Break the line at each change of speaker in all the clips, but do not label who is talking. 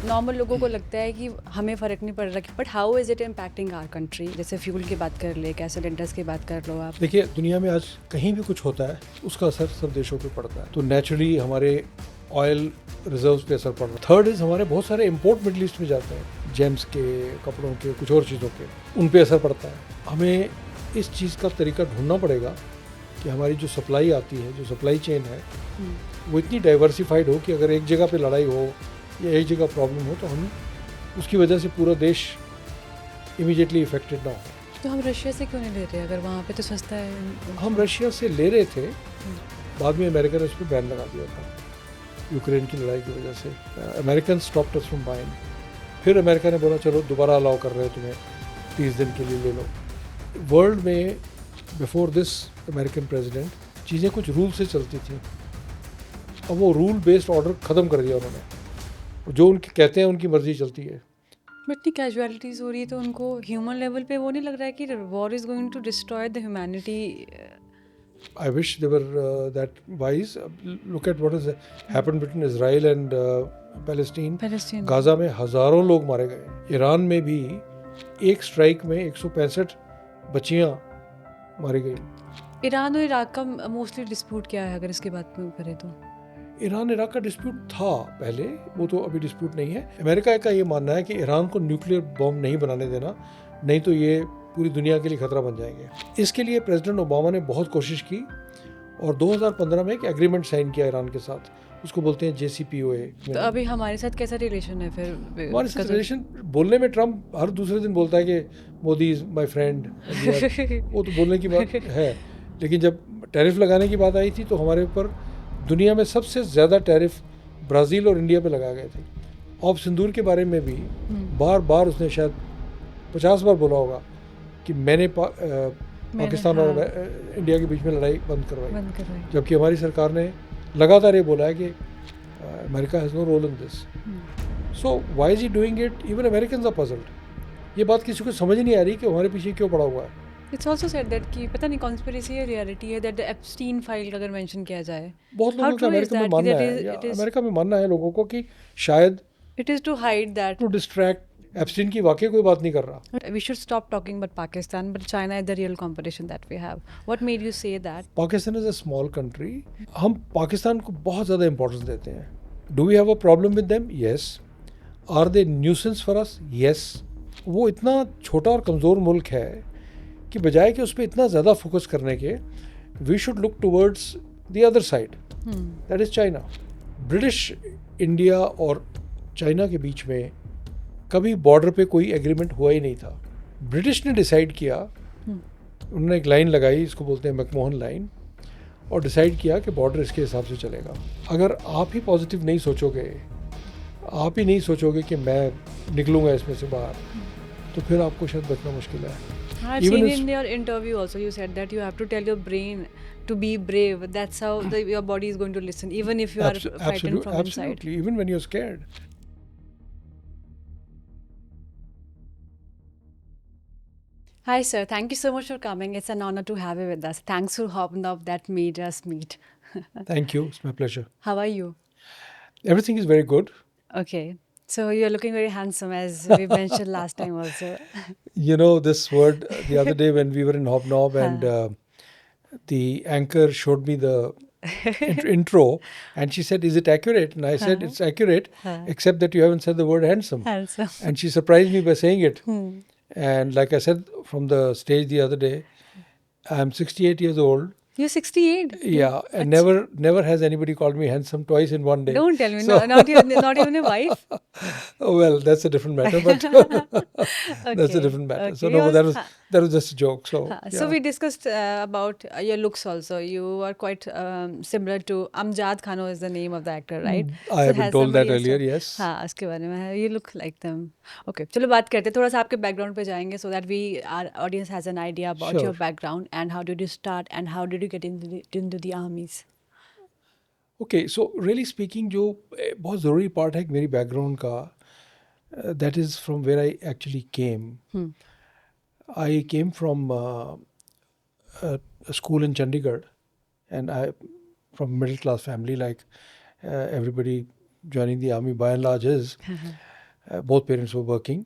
Normal लोगों को लगता है कि हमें फ़र्क नहीं पड़ रहा, but how is it impacting our country? जैसे फ्यूल की बात कर ले, गैस सिलेंडर्स की बात कर लो आप।
देखिए, दुनिया में आज कहीं भी कुछ होता है उसका असर सब देशों पे पड़ता है। तो नेचुरली हमारे ऑयल रिजर्व्स पे असर पड़ रहा है। थर्ड इज हमारे बहुत सारे इंपोर्ट मिडल ईस्ट में जाते हैं, जेम्स के, कपड़ों के, कुछ और चीज़ों के, उन पे असर पड़ता है। हमें इस चीज़ का तरीका ढूंढना पड़ेगा कि हमारी जो सप्लाई आती है, जो सप्लाई चेन है, वो इतनी डाइवर्सिफाइड हो कि अगर एक जगह पे लड़ाई हो या एक जगह प्रॉब्लम हो तो हम उसकी वजह से पूरा देश इमीडिएटली इफेक्टेड ना हो।
तो हम रशिया से क्यों नहीं ले रहे अगर वहाँ पे तो सस्ता है?
हम रशिया से ले रहे थे, बाद में अमेरिका ने उस पर बैन लगा दिया था यूक्रेन की लड़ाई की वजह से। American stopped us from buying. फिर अमेरिका ने बोला चलो दोबारा अलाउ कर रहे हो तुम्हें, 30 दिन के लिए ले लो। वर्ल्ड में बिफोर दिस अमेरिकन प्रेसिडेंट चीज़ें कुछ रूल से चलती थी, अब वो रूल बेस्ड ऑर्डर ख़त्म कर दिया उन्होंने। जो उनके कहते हैं उनकी मर्जी चलती है।
बट इतनी कैजुअलिटीज़ हो रही है तो उनको ह्यूमन लेवल पे वो नहीं लग रहा है कि war is going to destroy the humanity?
I wish they were that wise. Look at what has happened between Israel and Palestine. Gaza में हज़ारों लोग मारे गए। ईरान में भी एक स्ट्राइक में 165 बच्चियां मारी गई।
ईरान और इराक का मोस्टली डिस्प्यूट क्या है अगर इसकी बात करें तो?
ईरान इराक का डिस्प्यूट था पहले, वो तो अभी डिस्प्यूट नहीं है। अमेरिका का ये मानना है कि ईरान को न्यूक्लियर बॉम्ब नहीं बनाने देना, नहीं तो ये पूरी दुनिया के लिए खतरा बन जाएंगे। इसके लिए प्रेसिडेंट ओबामा ने बहुत कोशिश की और 2015 में एक एग्रीमेंट साइन किया ईरान के साथ, उसको बोलते हैं JCPOA।
तो अभी हमारे साथ कैसा रिलेशन है फिर?
हमारे साथ रिलेशन, बोलने में ट्रम्प हर दूसरे दिन बोलता है कि मोदी इज माय फ्रेंड, वो तो बोलने की बात है, लेकिन जब टैरिफ लगाने की बात आई थी तो हमारे ऊपर दुनिया में सबसे ज़्यादा टैरिफ ब्राज़ील और इंडिया पे लगाए गए थे। ऑफ सिंदूर के बारे में भी बार बार उसने शायद 50 बार बोला होगा कि मैंने पाकिस्तान और इंडिया के बीच में लड़ाई बंद करवाई, जबकि हमारी सरकार ने लगातार ये बोला है कि America has no role in this. So why is he doing it? Even Americans are puzzled. ये बात किसी को समझ नहीं आ रही कि हमारे पीछे क्यों पड़ा हुआ है।
इट्स ऑल्सो सेड दैट कि पता नहीं कॉन्स्पिरेसी है रियलिटी है दैट द एप्स्टीन फाइल अगर मेंशन किया जाए,
बहुत लोगों का अमेरिका में मानना है, या अमेरिका में मानना है लोगों को कि शायद
it is to hide that,
to distract. Epstein की वाकई कोई बात नहीं कर रहा।
We should stop talking about Pakistan, but China is the real competition that we have. What made you say that?
Pakistan is a small country. हम पाकिस्तान को बहुत ज़्यादा इंपॉर्टेंस देते हैं। Do we have a problem with them? Yes. Are they nuisance for us? Yes. वो इतना छोटा और कमज़ोर मुल्क है कि बजाय कि उस पर इतना ज़्यादा फोकस करने के, we should look towards the other side, that is China. British India और चाइना के बीच में कभी बॉर्डर पे कोई एग्रीमेंट हुआ ही नहीं था। ब्रिटिश ने डिसाइड किया, उन्होंने एक लाइन लगाई, इसको बोलते हैं मैकमोहन लाइन, और डिसाइड किया कि बॉर्डर इसके हिसाब से चलेगा। अगर आप ही पॉजिटिव नहीं सोचोगे, आप ही नहीं सोचोगे कि मैं निकलूँगा इसमें से बाहर, तो फिर आपको शायद बचना मुश्किल है।
I've seen in your interview also you said that you have to tell your brain to be brave. That's how your body is going to listen, even if you are frightened from inside.
Absolutely, even when you're scared.
Hi sir, thank you so much for coming. It's an honor to have you with us. Thanks for hopping up that made us meet.
Thank you, it's my pleasure.
How are you?
Everything is very good.
Okay. So you're looking very handsome, as we mentioned last time also.
You know this word the other day when we were in Hobnob and the anchor showed me the intro and she said, is it accurate? And I said, it's accurate, except that you haven't said the word handsome.
Handsome.
And she surprised me by saying it. And like I said from the stage the other day, I'm 68 years old.
You're 68?
Yeah, and never has anybody called me handsome twice in one day.
Don't tell me, so, not even a wife?
Oh, well, that's a different matter, but
okay.
That's a different matter.
Okay.
So no, that was just a joke. So yeah.
So we discussed about your looks also. You are quite similar to Amjad Khan is the name of the actor, right?
I have been told that earlier, yes.
हाँ, उसके बारे में है. You look like them. Okay, चलो बात करते हैं. थोड़ा सा आपके background पे जाएंगे so that our audience has an idea about your background and how did you start and how did you get into the armies.
Okay, so really speaking, जो बहुत ज़रूरी part है मेरी background का, that is from where I actually came. I came from a school in Chandigarh, and I from middle class family like everybody joining the army by and large is. Both parents were working.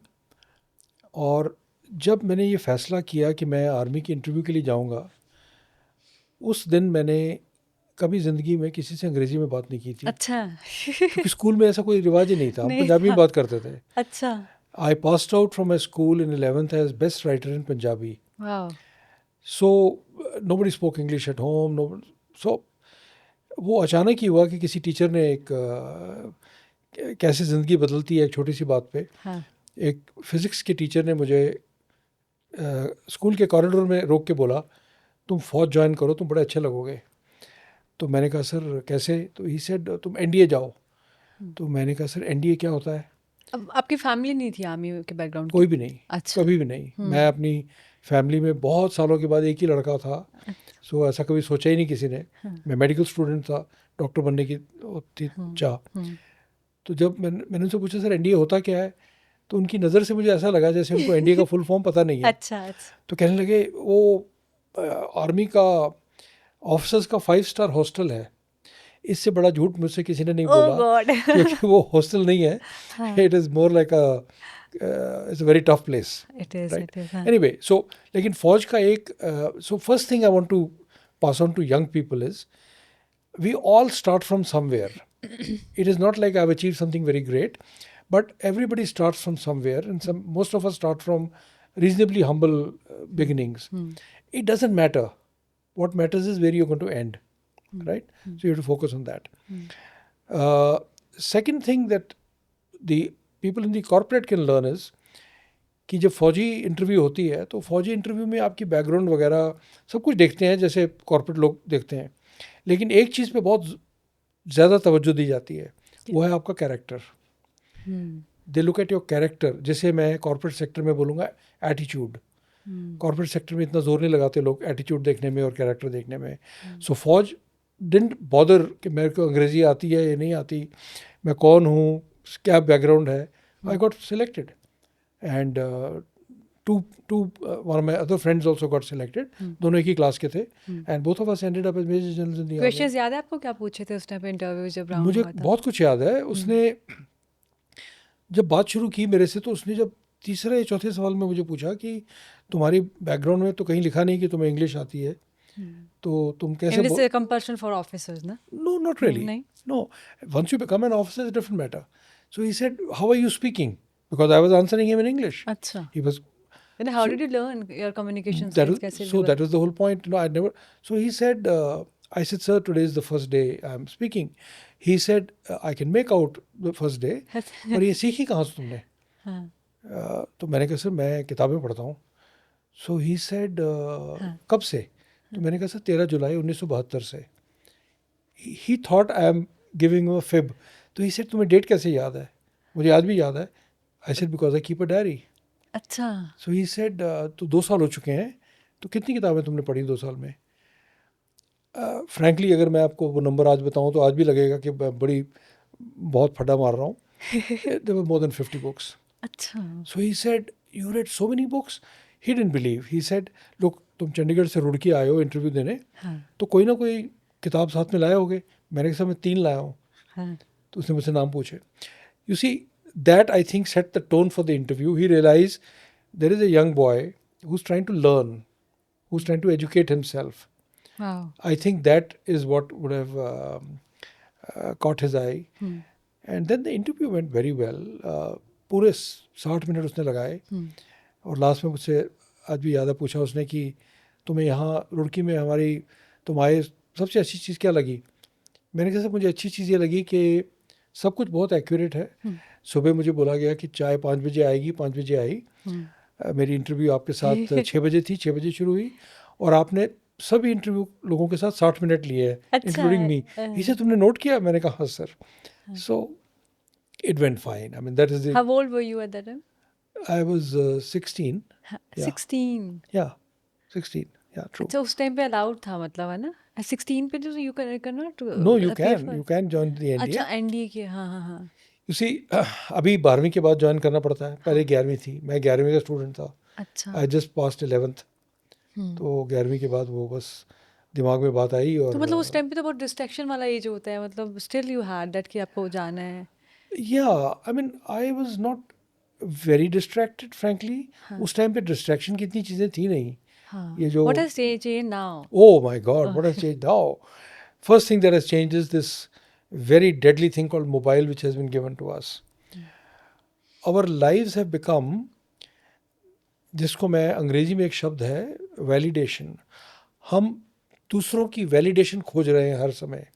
और जब मैंने ये फ़ैसला किया कि मैं army की interview के लिए जाऊंगा, उस दिन मैंने कभी ज़िंदगी में किसी से अंग्रेज़ी में बात नहीं की थी,
अच्छा।
क्योंकि स्कूल में ऐसा कोई रिवाज ही नहीं था, हम
नहीं
पंजाबी में
था।
बात करते थे।
अच्छा।
I passed out from my school in 11th as best writer in Punjabi.
Wow.
So nobody spoke English at home, no. So वो अचानक ही हुआ कि किसी टीचर ने एक कैसे ज़िंदगी बदलती है एक छोटी सी बात पे।
हाँ।
एक फिज़िक्स के टीचर ने मुझे स्कूल के कॉरिडोर में रोक के बोला, तुम फ़ौज ज्वाइन करो, तुम बड़े अच्छे लगोगे। तो मैंने कहा सर कैसे? तो ही सेड तुम एनडीए जाओ। तो मैंने कहा सर एनडीए क्या होता है?
अब आपकी फैमिली नहीं थी आर्मी के बैकग्राउंड
कोई
की?
भी नहीं,
अच्छा।
कभी भी नहीं। मैं अपनी फैमिली में बहुत सालों के बाद एक ही लड़का था, सो ऐसा कभी सोचा ही नहीं किसी ने। मैं मेडिकल स्टूडेंट था, डॉक्टर बनने की थी चाह। तो जब मैंने उनसे पूछा सर एनडीए होता क्या है, तो उनकी नज़र से मुझे ऐसा लगा जैसे उनको एनडीए का फुल फॉर्म पता नहीं है।
अच्छा अच्छा।
तो कहने लगे वो आर्मी का ऑफिसर्स का 5 स्टार हॉस्टल है। इससे बड़ा झूठ मुझसे किसी ने नहीं
ओह
बोला,
गॉड।
क्योंकि वो हॉस्टल नहीं है,
हाँ।
It is more like it's a very tough place,
it is
right?
It is. हाँ।
एनीवे, सो लेकिन फौज का एक so first thing I want to pass on to young people is we all start from somewhere. It is not like I've achieved something very great, but everybody starts from somewhere, and most of us start from reasonably humble beginnings. It doesn't matter. What matters is where you're going to end, right? So you have to focus on that. Second thing that the people in the corporate can learn is कि जब फौजी interview होती है तो फौजी interview में आपकी background वगैरह सब कुछ देखते हैं जैसे कॉर्पोरेट लोग देखते हैं, लेकिन एक चीज़ पे बहुत ज़्यादा तवज्जो दी जाती है, वो है आपका character. They look at your character. जैसे मैं कॉर्पोरेट सेक्टर में बोलूँगा एटीट्यूड। कॉर्पोरेट सेक्टर में इतना जोर नहीं लगाते लोग एटीट्यूड देखने में और कैरेक्टर देखने में। सो फौज डिडंट बॉदर कि मेरे को अंग्रेज़ी आती है या नहीं आती, मैं कौन हूँ, क्या बैकग्राउंड है। I got selected and two one of my other friends also got selected. दोनों एक ही क्लास के थे, and both of us ended up as major generals in the army.
Questions याद है आपको क्या पूछे थे उस टाइम पे इंटरव्यू जब राउंड
मुझे
हुआ था?
बहुत कुछ याद है। उसने जब बात शुरू की मेरे से, तो उसने जब तीसरे या चौथे सवाल में मुझे पूछा कि तुम्हारी बैकग्राउंड में तो कहीं लिखा नहीं कि तुम्हें इंग्लिश आती है, तो तुम कैसे
English is compulsion for officers ना?
नो, नॉट रियली,
नहीं।
No. Once you become an officer is different matter. So he said how are you speaking, because I was answering him in English.
अच्छा।
He was
Then how did you learn your communication
that
skills?
is,
कैसे
so that was the whole point. I never. So he said, I said, sir, today is the first day I'm speaking. He said, I can make out the first day, पर ये सीखी कहाँ से तुमने? तो मैंने कहा सर मैं किताबें पढ़ता हूँ। So he said, कब से? तो मैंने कहा सर 13 जुलाई 1972 से। He thought I am giving him a fib. तो he said, तुम्हें डेट कैसे याद है? मुझे आज भी याद है। I said, because I keep a diary.
अच्छा।
सो ही सेड तो 2 साल हो चुके हैं, तो कितनी किताबें तुमने पढ़ी 2 साल में? फ्रैंकली अगर मैं आपको वो नंबर आज बताऊं तो आज भी लगेगा कि मैं बहुत फटा मार रहा हूँ। There were more than 50 books.
अच्छा।
So he said you read so many books. He didn't believe. He said look तुम चंडीगढ़ से रुड़की आए हो इंटरव्यू देने, तो कोई ना कोई किताब साथ में लाए होगे। मैंने कहा मैं 3 लाया हूँ। तो उसने मुझसे नाम पूछे। You see that I think set the tone for the interview. He realized there is a young boy who's trying to learn, who's trying to educate himself.
Wow.
I think that is what would have caught his eye. And then the interview went very well. पूरे 60 minute उसने लगाए, और last में मुझसे आज भी याद है पूछा उसने कि तुम्हें यहाँ रुड़की में हमारी तुम आए सबसे अच्छी चीज़ क्या लगी? मैंने कहा मुझे अच्छी चीज़ ये लगी कि सब कुछ बहुत एक्यूरेट है। सुबह मुझे बोला गया कि चाय 5 बजे आएगी, 5 बजे आई। मेरी इंटरव्यू आपके साथ 6 बजे थी, 6 बजे शुरू हुई, और आपने सभी इंटरव्यू लोगों के साथ 60 मिनट लिए हैं, इंक्लूडिंग मी। इसे तुमने नोट किया? मैंने कहा हाँ sir. So it went fine. I mean that is
How old were you at that time?
I was 16।
16.
या 16, या ट्रू।
अच्छा उस टाइम पे अलाउड था मतलब, है ना? 16 पे तो you can not.
No, you can join the NDA.
अच्छा एनडीए के, हाँ हाँ हाँ।
यू सी अभी 12वीं के बाद ज्वाइन करना पड़ता है, पहले 11वीं थी, मैं 11वीं का स्टूडेंट था।
अच्छा।
I just passed 11th। तो 11वीं के बाद वो बस दिमाग में बात आई। और
तो मतलब उस टाइम पे तो बहुत डिस्ट्रैक्शन वाला एज होता है, मतलब स्टिल यू हैड दैट कि आपको जाना है।
या I mean I was not very distracted frankly. उस टाइम पे डिस्ट्रैक्शन की इतनी चीज़ें थी नहीं. ये जो
What has changed now?
oh my God, what has changed now? First thing that has changed is this very deadly thing called mobile, which has been given to us. Our lives have become, जिसको मैं अंग्रेजी में एक शब्द है validation. हम दूसरों की वैलिडेशन खोज रहे हैं हर समय.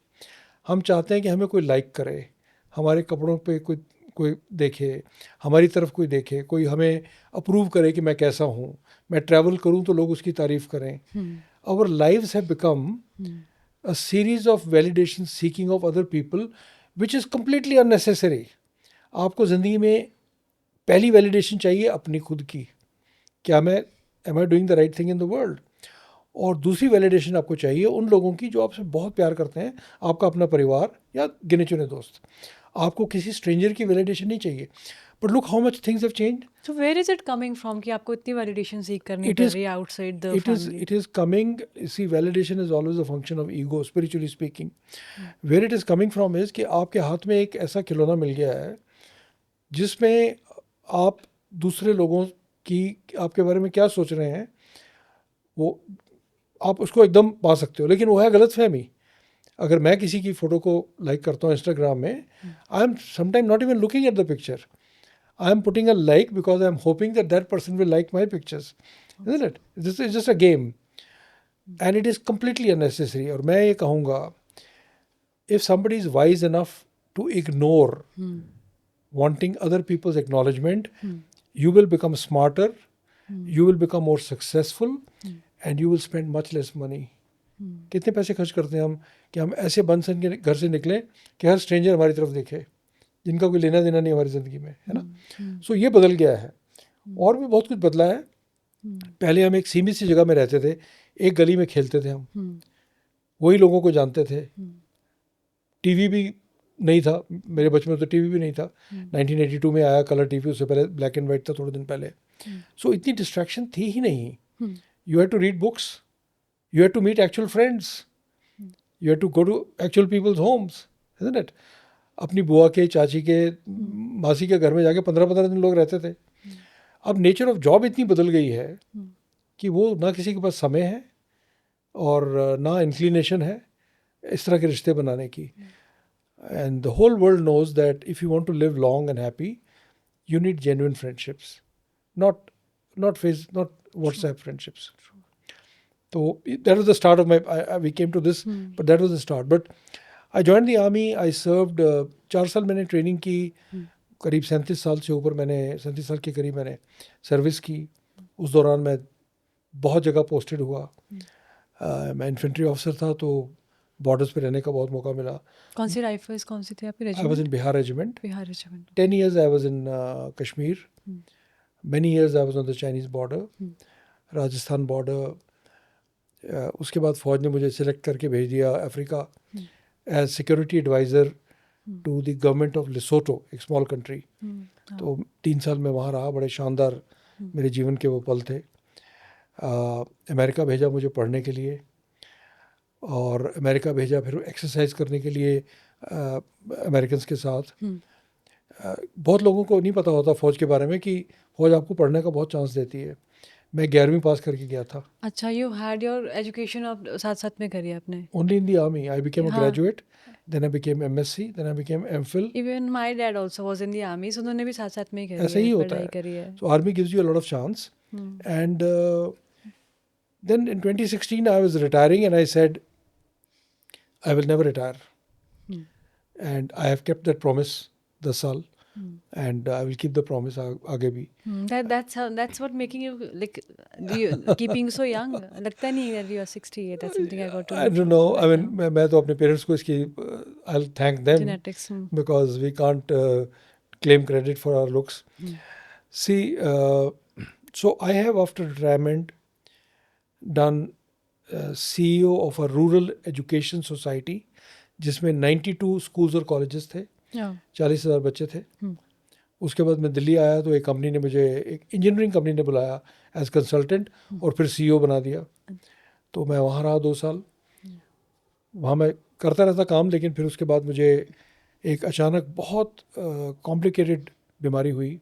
हम चाहते हैं कि हमें कोई लाइक करे, हमारे कपड़ों पे कोई कोई देखे, हमारी तरफ कोई देखे, कोई हमें अप्रूव करे कि मैं कैसा हूँ. मैं ट्रैवल करूँ तो लोग उसकी तारीफ़ करें. Our lives have become a series of validation seeking of other people, which is completely unnecessary. आपको ज़िंदगी में पहली वैलिडेशन चाहिए अपनी खुद की, क्या मैं am I doing the right thing in the world. और दूसरी वैलिडेशन आपको चाहिए उन लोगों की जो आपसे बहुत प्यार करते हैं, आपका अपना परिवार या गिने चुने दोस्त. आपको किसी स्ट्रेंजर की वैलिडेशन नहीं चाहिए. But look how much things have changed.
So where is it coming from कि आपको इतनी validation seek करनी पड़ रही है outside the family?
It is coming. See, validation is always a function of ego, spiritually speaking. Where it is coming from is कि आपके हाथ में एक ऐसा खिलौना मिल गया है जिसमें आप दूसरे लोगों की आपके बारे में क्या सोच रहे हैं वो आप उसको एकदम पा सकते हो. लेकिन वो है गलत फहमी. अगर मैं किसी की फ़ोटो को लाइक करता हूँ इंस्टाग्राम में, I am sometime not even looking at the picture. I am putting a like because I am hoping that that person will like my pictures, isn't it? This is just a game, and it is completely unnecessary. और मैं ये कहूँगा, if somebody is wise enough to ignore wanting other people's acknowledgement, you will become smarter, you will become more successful, and you will spend much less money. कितने पैसे खर्च करते हैं हम कि हम ऐसे बन सन के घर से निकलें कि हर स्ट्रेंजर हमारी तरफ देखे, जिनका कोई लेना देना नहीं हमारी ज़िंदगी में, है ना. सो ये बदल गया है. और भी बहुत कुछ बदला है. पहले हम एक सीमित सी जगह में रहते थे, एक गली में खेलते थे हम, वही लोगों को जानते थे. टीवी भी नहीं था, मेरे बचपन में तो टीवी भी नहीं था. 1982 में आया कलर टीवी, उससे पहले ब्लैक एंड वाइट था थोड़े दिन पहले. सो इतनी डिस्ट्रैक्शन थी ही नहीं. You have to read books, you have to meet actual friends, you have to go to actual peoples homes, isn't it. अपनी बुआ के, चाची के, मासी के घर में जाके 15-15 दिन लोग रहते थे. अब नेचर ऑफ जॉब इतनी बदल गई है कि वो ना किसी के पास समय है और ना इंक्लिनेशन है इस तरह के रिश्ते बनाने की. And the whole world knows that if you want to live long and happy, you need genuine friendships, not WhatsApp friendships. तो that was the start of my, we came to this, but that was the start. But I joined the army. I served 4 साल मैंने training की, करीब 37 साल से ऊपर मैंने 37 साल के करीब मैंने सर्विस की. उस दौरान मैं बहुत जगह पोस्टेड हुआ. मैं इन्फेंट्री ऑफिसर था तो बॉर्डर्स पे रहने का बहुत मौका मिला.
कौन सी राइफल्स कौन सी थी आपकी
I was
regiment?
in Bihar Regiment.
Bihar regiment.
10 years I was in Kashmir. Many years I was on the Chinese border, Rajasthan border. उसके बाद फ़ौज ने मुझे सिलेक्ट करके भेज दिया Africa as security advisor to the government of Lesotho, एक small country. तो 3 साल मैं वहाँ रहा. बड़े शानदार मेरे जीवन के वो पल थे. अमेरिका भेजा मुझे पढ़ने के लिए, और अमेरिका भेजा फिर एक्सरसाइज करने के लिए अमेरिकन्स के साथ. बहुत लोगों को नहीं पता होता फ़ौज के बारे में कि फ़ौज आपको पढ़ने का बहुत चांस देती है. मैं 11वीं पास करके गया था.
अच्छा, यू हैड योर एजुकेशन आप साथ साथ में करी आपने?
Only in the army. I became a graduate, then I became MSc, then I became MPhil.
Even my dad also was in the army, so उन्होंने भी साथ साथ में ही करी
ऐसा ही
है,
होता
पढ़ाई
है.
करी है.
So army gives you a lot of chance. And then in 2016 I was retiring and I said I will never retire. And I have kept that promise 10 साल. And I will keep the promise आगे भी.
That's what making you like keeping so young. लगता नहीं that you are 68. That's something I got to.
I don't know. I mean मैं तो अपने parents को इसकी I'll thank them
genetics.
because we can't claim credit for our looks. See, so I have after retirement done CEO of a rural education society जिसमें 92 schools और colleges थे. 40,000 बच्चे थे. उसके बाद मैं दिल्ली आया तो एक कंपनी ने मुझे, एक इंजीनियरिंग कंपनी ने बुलाया एज कंसल्टेंट और फिर CEO बना दिया. तो मैं वहाँ रहा 2 साल. वहाँ मैं करता रहता काम, लेकिन फिर उसके बाद मुझे एक अचानक बहुत कॉम्प्लिकेटेड बीमारी हुई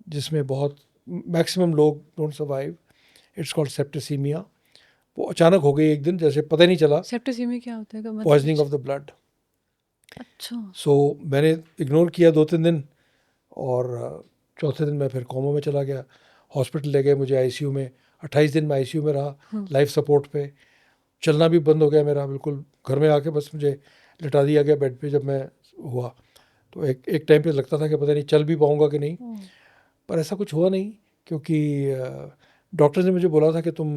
जिसमें बहुत मैक्सिमम लोग don't survive. It's called septicaemia. वो अचानक हो गई एक दिन, जैसे पता ही नहीं चला.
सेप्टिसीमिया क्या होता है मतलब?
Poisoning of the blood.
अच्छा.
सो मैंने इग्नोर किया 2-3 दिन, और चौथे दिन मैं फिर कोमा में चला गया. हॉस्पिटल ले गए मुझे आईसीयू में. 28 दिन मैं आईसीयू में रहा, लाइफ सपोर्ट पे. चलना भी बंद हो गया मेरा बिल्कुल. घर में आके बस मुझे लिटा दिया गया बेड पे जब मैं हुआ. तो एक टाइम पे लगता था कि पता नहीं चल भी पाऊँगा कि नहीं, पर ऐसा कुछ हुआ नहीं, क्योंकि डॉक्टर ने मुझे बोला था कि तुम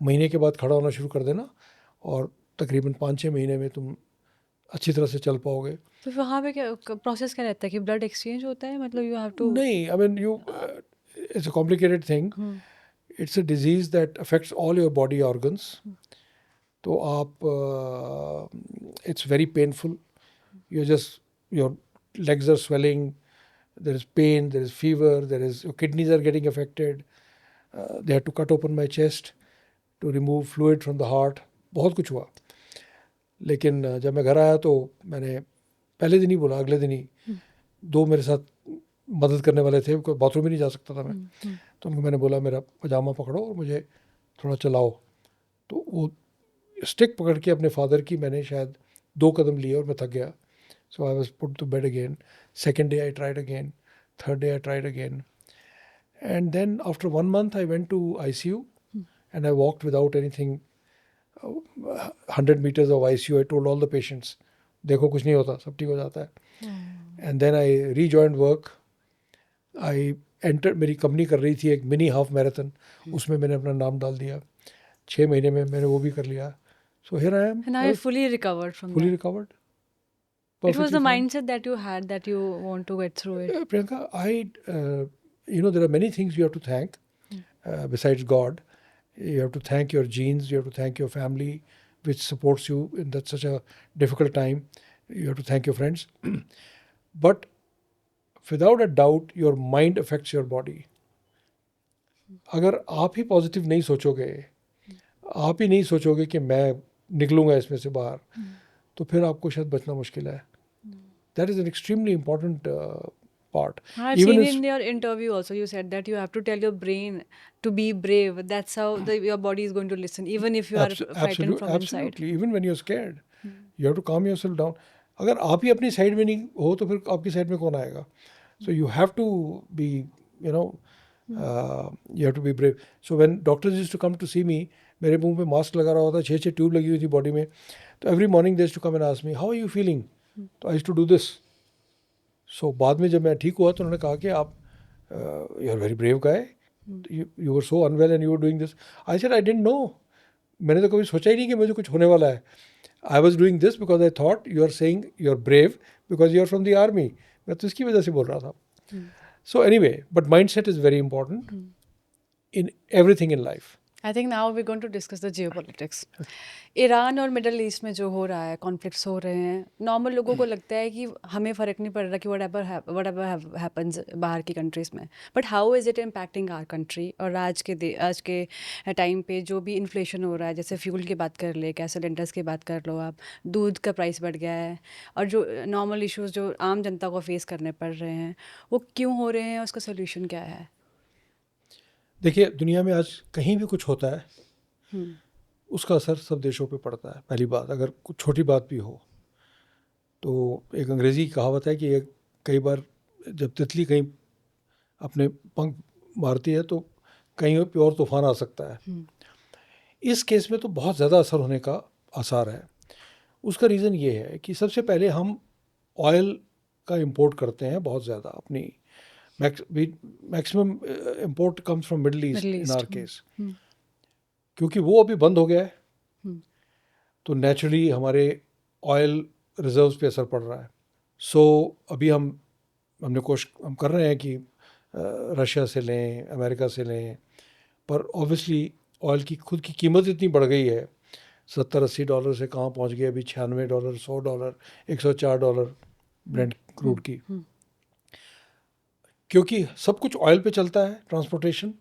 महीने के बाद खड़ा होना शुरू कर देना, और तकरीबन 5-6 महीने में तुम अच्छी तरह से चल पाओगे.
तो वहाँ पे क्या प्रोसेस क्या रहता है कि ब्लड एक्सचेंज होता है मतलब यू हैव टू?
नहीं, I mean you, it's a complicated thing. It's a disease that affects all your body organs. तो आप, it's very painful. You just, your legs are swelling, there is pain, there is fever, your kidneys are getting affected. They had to cut open my chest to remove fluid from the heart. बहुत कुछ हुआ. लेकिन जब मैं घर आया तो मैंने पहले दिन ही बोला, अगले दिन ही 2 मेरे साथ मदद करने वाले थे, कोई बाथरूम ही नहीं जा सकता था मैं. तो उनको मैंने बोला मेरा पजामा पकड़ो और मुझे थोड़ा चलाओ. तो वो स्टिक पकड़ के अपने फादर की मैंने शायद 2 कदम लिए और मैं थक गया. So I was put to bed again. Second day I tried again. Third day I tried again. And then after 1 month I went to ICU and I walked without anything. 100 meters of ICU. I told all the patients, देखो कुछ नहीं होता, सब ठीक हो जाता है. And then I rejoined work. I entered, मेरी कंपनी कर रही थी एक मिनी हाफ मैराथन, उसमें मैंने अपना नाम डाल दिया. 6 महीने में मैंने वो भी कर लिया. So here I am.
And now you're fully recovered from
fully
that. It
recovered.
was the
Perfectly fine.
mindset that you had that you want to get through it.
Priyanka, there are many things you have to thank besides God. You have to thank your genes, you have to thank your family, which supports you in that such a difficult time. You have to thank your friends. But without a doubt, your mind affects your body. अगर आप ही positive नहीं सोचोगे, आप ही नहीं सोचोगे कि मैं निकलूँगा इसमें से बाहर, तो फिर आपको शायद बचना मुश्किल है. That is an extremely important part.
I've seen in your interview also, you said that you have to tell your brain to be brave. That's how your body is going to listen, even if you are frightened from inside.
Absolutely. Even when you're scared, you have to calm yourself down. अगर आप ही अपनी side में नहीं हो तो फिर आपकी side में कौन आएगा? So you have to be, you have to be brave. So when doctors used to come to see me, मेरे मुंह पे मास्क लगा रहा होता, 6 ट्यूब लगी हुई थी बॉडी में. तो every morning they used to come and ask me, how are you feeling? तो I used to do this. So बाद में जब मैं ठीक हुआ तो उन्होंने कहा कि आप you are very brave guy. You were so unwell and you were doing this. I said I didn't know. मैंने तो कभी सोचा ही नहीं कि मुझे कुछ होने वाला है. I was doing this because I thought you are saying you are brave because you are from the army. मैं तो इसकी वजह से बोल रहा था. So anyway, but mindset is very important in everything in life.
I think now we're going to discuss the geopolitics. Iran और middle east में जो हो रहा है, कॉन्फ्लिक्ट्स हो रहे हैं, नॉर्मल लोगों को लगता है कि हमें फ़र्क नहीं पड़ रहा कि whatever happens बाहर की कंट्रीज़ में, but how is it impacting our country. और आज के टाइम पे जो भी इन्फ्लेशन हो रहा है, जैसे फ्यूल की बात कर ले, गैस सिलेंडर्स की बात कर लो आप, दूध का प्राइस बढ़ गया है, और जो नॉर्मल इशूज़ जो आम जनता को फेस करने पड़ रहे हैं, वो क्यों हो रहे हैं, उसका सोल्यूशन क्या है?
देखिए, दुनिया में आज कहीं भी कुछ होता है उसका असर सब देशों पे पड़ता है. पहली बात, अगर कुछ छोटी बात भी हो तो एक अंग्रेज़ी की कहावत है कि कई बार जब तितली कहीं अपने पंख मारती है तो कहीं पे और तूफान आ सकता है. इस केस में तो बहुत ज़्यादा असर होने का आसार है. उसका रीज़न ये है कि सबसे पहले हम ऑयल का इंपोर्ट करते हैं बहुत ज़्यादा. अपनी maximum import comes from middle east in our case, क्योंकि वो अभी बंद हो गया है. तो नेचुरली हमारे ऑयल रिजर्व्स पे असर पड़ रहा है. सो अभी हम कर रहे हैं कि रशिया से लें, अमेरिका से लें, पर ऑब्वियसली ऑयल की खुद की कीमत इतनी बढ़ गई है, $70-80 से कहाँ पहुँच गई अभी, $96, $100, $104 ब्रेंट क्रूड की. क्योंकि सब कुछ ऑयल पे चलता है, ट्रांसपोर्टेशन,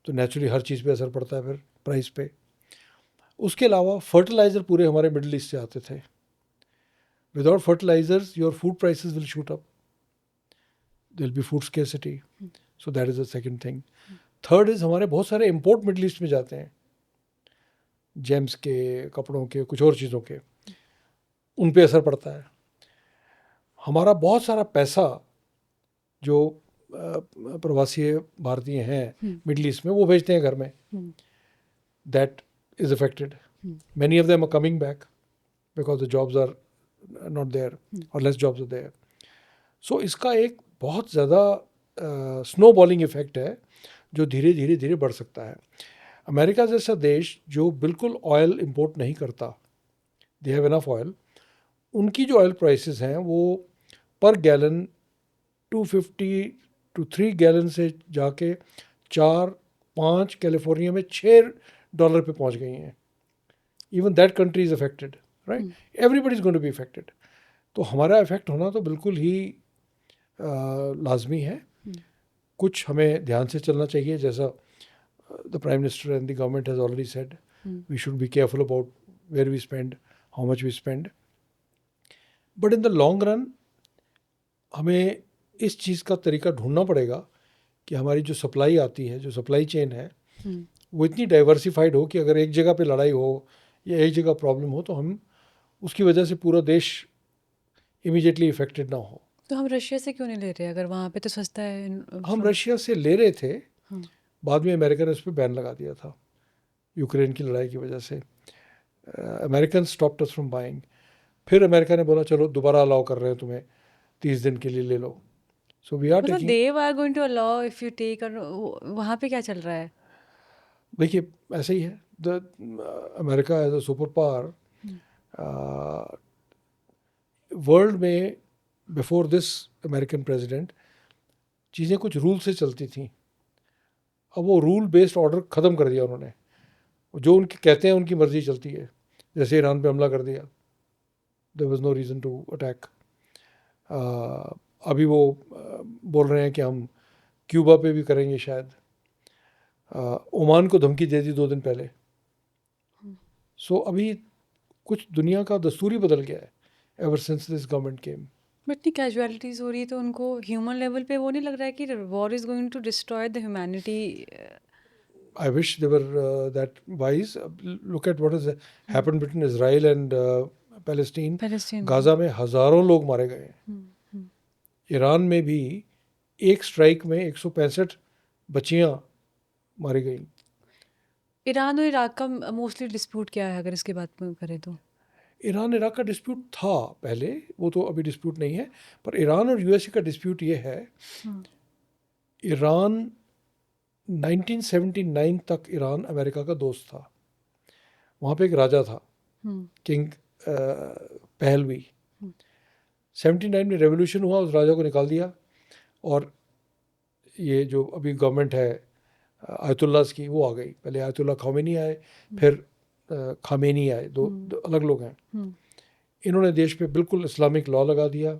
तो नेचुरली हर चीज़ पे असर पड़ता है फिर प्राइस पे. उसके अलावा फर्टिलाइज़र पूरे हमारे मिडल ईस्ट से आते थे. Without fertilisers your food prices will shoot up, there will be food scarcity. So that is the second thing. Third is हमारे बहुत सारे इम्पोर्ट मिडल ईस्ट में जाते हैं, जेम्स के, कपड़ों के, कुछ और चीज़ों के, उन पे असर पड़ता है. हमारा बहुत सारा पैसा जो प्रवासी भारतीय हैं मिडल ईस्ट में, वो भेजते हैं घर में. That is affected. Many of them are coming back because the jobs are not there और less jobs are there. So इसका एक बहुत ज़्यादा स्नो बॉलिंग इफेक्ट है जो धीरे धीरे धीरे बढ़ सकता है. अमेरिका जैसा देश जो बिल्कुल ऑयल इंपोर्ट नहीं करता, दे हैव इनफ ऑयल, उनकी जो ऑयल प्राइसेस हैं वो पर गैलन 250 to 3 गैलन से जाके 4-5, कैलिफोर्निया में $6 पे पहुंच गई हैं. Even that country is affected, right. Everybody is going to be affected. तो हमारा इफेक्ट होना तो बिल्कुल ही लाजमी है. कुछ हमें ध्यान से चलना चाहिए, जैसा the prime minister and the government has already said, we should be careful about where we spend, how much we spend. But in the long run हमें इस चीज़ का तरीका ढूंढना पड़ेगा कि हमारी जो सप्लाई आती है, जो सप्लाई चेन है, वो इतनी डाइवर्सिफाइड हो कि अगर एक जगह पे लड़ाई हो या एक जगह प्रॉब्लम हो तो हम उसकी वजह से पूरा देश इमीडिएटली इफेक्टेड ना हो.
तो हम रशिया से क्यों नहीं ले रहे अगर वहाँ पे तो सस्ता है?
हम रशिया से ले रहे थे, बाद में अमेरिका ने उस पर बैन लगा दिया था यूक्रेन की लड़ाई की वजह से. American stopped us from buying. फिर अमेरिका ने बोला चलो दोबारा अलाउ कर रहे हैं तुम्हें, 30 दिन के लिए ले लो. So we are taking.
They are going to allow if you take. वहाँ पे क्या चल रहा है?
देखिए ऐसे ही है. The America as a super power world में बिफोर दिस अमेरिकन प्रेसिडेंट चीज़ें कुछ रूल से चलती थी. अब वो रूल बेस्ड ऑर्डर ख़त्म कर दिया उन्होंने. जो उनके कहते हैं उनकी मर्जी चलती है. जैसे ईरान पे हमला कर दिया, there was no reason to attack. अभी वो बोल रहे हैं कि हम क्यूबा पे भी करेंगे शायद. ओमान को धमकी दे दी 2 दिन पहले. सो अभी कुछ दुनिया का दस्तूर ही बदल गया है ever since this government came.
But इतनी कैजुअलिटीज़ हो रही है तो उनको ह्यूमन लेवल पे वो नहीं लग रहा है कि war is going to destroy the humanity?
I wish they were that wise. Look at what has happened between Israel and Palestine. Gaza में हज़ारों लोग मारे गए हैं. ईरान में भी एक स्ट्राइक में 165 बच्चियां मारी गई.
ईरान और इराक का मोस्टली डिस्प्यूट क्या है अगर इसकी बात करें तो?
ईरान इराक का डिस्प्यूट था पहले, वो तो अभी डिस्प्यूट नहीं है. पर ईरान और यूएसए का डिस्प्यूट ये है, ईरान 1979 तक ईरान अमेरिका का दोस्त था. वहाँ पे एक राजा था, किंग पहलवी. 79 में रेवोल्यूशन हुआ, उस राजा को निकाल दिया. और ये जो अभी गवर्नमेंट है आयतुल्लाह की, वो आ गई. पहले आयतुल्ला खामेनी आए, फिर खामेनी आए. दो अलग लोग हैं. इन्होंने देश पे बिल्कुल इस्लामिक लॉ लगा दिया.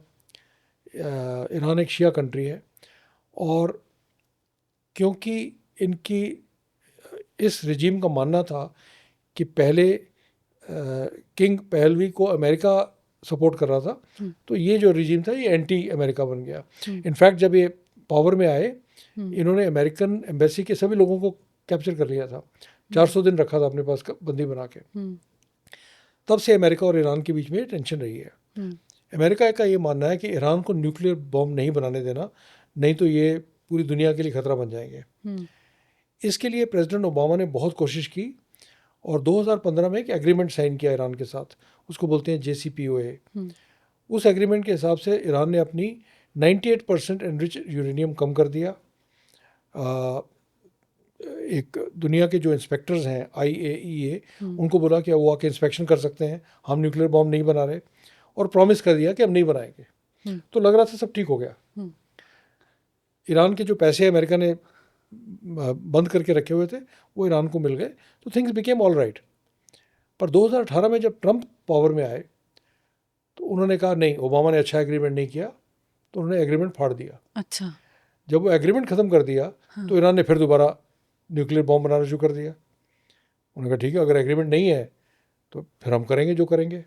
ईरान एक शिया कंट्री है, और क्योंकि इनकी इस रिजीम का मानना था कि पहले किंग पहलवी को अमेरिका सपोर्ट कर रहा था, तो ये जो रिजीम था ये एंटी अमेरिका बन गया. इनफैक्ट जब ये पावर में आए, इन्होंने अमेरिकन एम्बेसी के सभी लोगों को कैप्चर कर लिया था. 400 दिन रखा था अपने पास बंदी बना के. तब से अमेरिका और ईरान के बीच में टेंशन रही है. अमेरिका का ये मानना है कि ईरान को न्यूक्लियर बॉम्ब नहीं बनाने देना, नहीं तो ये पूरी दुनिया के लिए खतरा बन जाएंगे. इसके लिए प्रेसिडेंट ओबामा ने बहुत कोशिश की, और 2015 में एक एग्रीमेंट साइन किया ईरान के साथ. उसको बोलते हैं JCPOA. उस एग्रीमेंट के हिसाब से ईरान ने अपनी 98% एनरिच यूरेनियम कम कर दिया. एक दुनिया के जो इंस्पेक्टर्स हैं IAEA, उनको बोला कि वो आके इंस्पेक्शन कर सकते हैं, हम न्यूक्लियर बॉम्ब नहीं बना रहे, और प्रॉमिस कर दिया कि हम नहीं बनाएंगे. तो लग रहा था सब ठीक हो गया. ईरान के जो पैसे अमेरिका ने बंद करके रखे हुए थे वो ईरान को मिल गए, तो थिंग्स बिकेम ऑल राइट. पर 2018 में जब ट्रंप पावर में आए तो उन्होंने कहा नहीं, ओबामा ने अच्छा एग्रीमेंट नहीं किया, तो उन्होंने एग्रीमेंट फाड़ दिया.
अच्छा.
जब वो एग्रीमेंट ख़त्म कर दिया, तो ईरान ने फिर दोबारा न्यूक्लियर बॉम्ब बनाना शुरू कर दिया. उन्होंने कहा ठीक है, अगर एग्रीमेंट नहीं है तो फिर हम करेंगे जो करेंगे.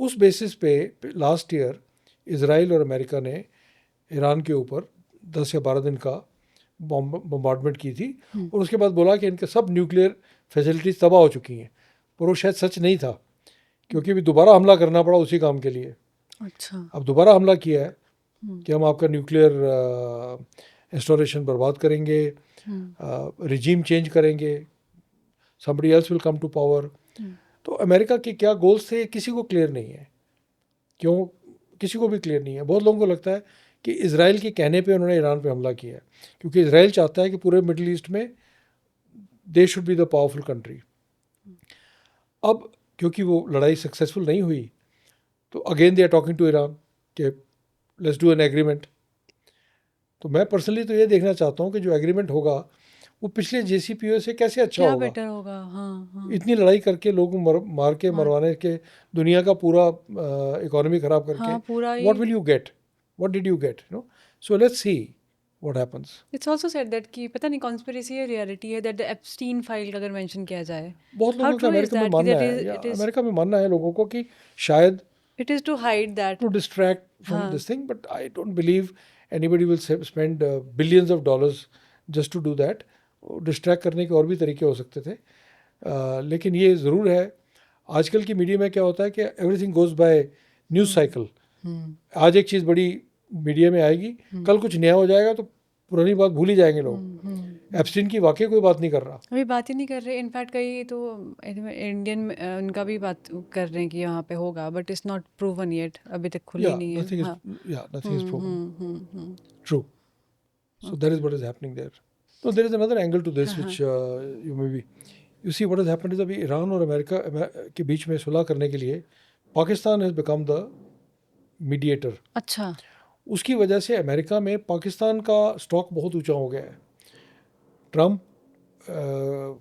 उस बेसिस पे लास्ट ईयर इज़राइल और अमेरिका ने ईरान के ऊपर 10 या 12 दिन का बम्बार्डमेंट की थी और उसके बाद बोला कि इनके सब न्यूक्लियर फैसिलिटीज तबाह हो चुकी हैं, पर वो शायद सच नहीं था, क्योंकि अभी दोबारा हमला करना पड़ा उसी काम के लिए।
अच्छा।
अब दोबारा हमला किया है कि हम आपका न्यूक्लियर इंस्टॉलेशन बर्बाद करेंगे, रिजीम चेंज करेंगे, somebody else will come to power। तो अमेरिका के क्या गोल्स थे किसी को क्लियर नहीं है, क्यों किसी को भी क्लियर नहीं है। बहुत लोगों को लगता है कि इजराइल के कहने पे उन्होंने ईरान पे हमला किया है, क्योंकि इजराइल चाहता है कि पूरे मिडिल ईस्ट में they should be the powerful country. अब क्योंकि वो लड़ाई सक्सेसफुल नहीं हुई, तो again they are talking to Iran कि लेट्स डू एन एग्रीमेंट। तो मैं पर्सनली तो ये देखना चाहता हूँ कि जो एग्रीमेंट होगा वो पिछले JCPOA से कैसे अच्छा
क्या
होगा।
बेटर होगा? हाँ।
इतनी लड़ाई करके लोगों को मार के मरवाने के, दुनिया का पूरा इकोनॉमी खराब करके,
हाँ, पूरा
what will you get, what did you get, so let's see what happens.
It's also said that कि पता नहीं कॉन्स्पिरेसी है रियलिटी है दैट द एप्स्टीन फाइल अगर मेंशन किया जाए,
बहुत
हाउ
लोगों का
ट्रू इज
अमेरिका में
दैट कि
मानना
दैट
है,
इज
या
इट इज
अमेरिका में मानना है लोगों को कि शायद
it is to hide that.
To distract from
हाँ।
This thing, but I don't believe anybody will spend billions of dollars just to do that. Distract करने के और भी तरीके हो सकते थे, लेकिन ये ज़रूर है आजकल की मीडिया में क्या होता है कि everything goes bye news cycle. आज एक चीज़ बड़ी मीडिया में आएगी, कल कुछ नया हो जाएगा तो पुरानी बात भूल ही जाएंगे लोग। एप्स्टीन की वाकई कोई बात नहीं कर रहा।
अभी बात ही नहीं कर रहे, इनफैक्ट कई तो इंडियन उनका भी बात कर रहे हैं कि यहाँ पे होगा, but it's not proven yet, अभी तक खुली
Yeah,
नहीं है।
nothing is
हाँ।
nothing is proven.
Hmm.
True. So that is what is happening there. So there is another angle to this which you maybe you see what has happened is अभी Iran और America के बीच में सुलह करने के लिए Pakistan has become the mediator।
अच्छा।
उसकी वजह से अमेरिका में पाकिस्तान का स्टॉक बहुत ऊंचा हो गया है। Trump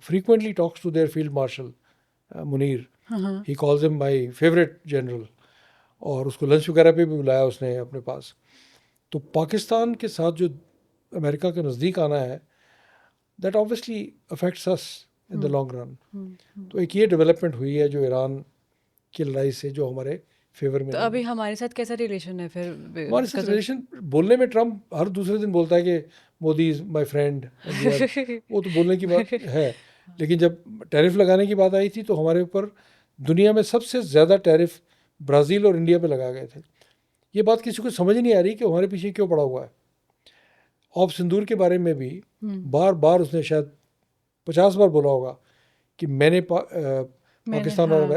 frequently talks to their field marshal Munir, he calls him my favorite general, और उसको लंच वगैरह पे भी बुलाया उसने अपने पास। तो पाकिस्तान के साथ जो अमेरिका के नज़दीक आना है, that obviously affects us in the long run. तो एक ये डेवलपमेंट हुई है जो ईरान की लड़ाई से जो हमारे फेवर में
तो
नहीं
अभी
है।
हमारे साथ कैसा रिलेशन है फिर?
हमारे साथ रिलेशन बोलने में ट्रम्प हर दूसरे दिन बोलता है कि मोदी इज़ माई फ्रेंड, वो तो बोलने की बात है, लेकिन जब टैरिफ लगाने की बात आई थी तो हमारे ऊपर दुनिया में सबसे ज़्यादा टैरिफ ब्राज़ील और इंडिया पे लगाए गए थे। ये बात किसी को समझ नहीं आ रही कि हमारे पीछे क्यों पड़ा हुआ है। ऑफ सिंदूर के बारे में भी बार बार उसने शायद 50 बार बोला होगा कि मैंने पाकिस्तान और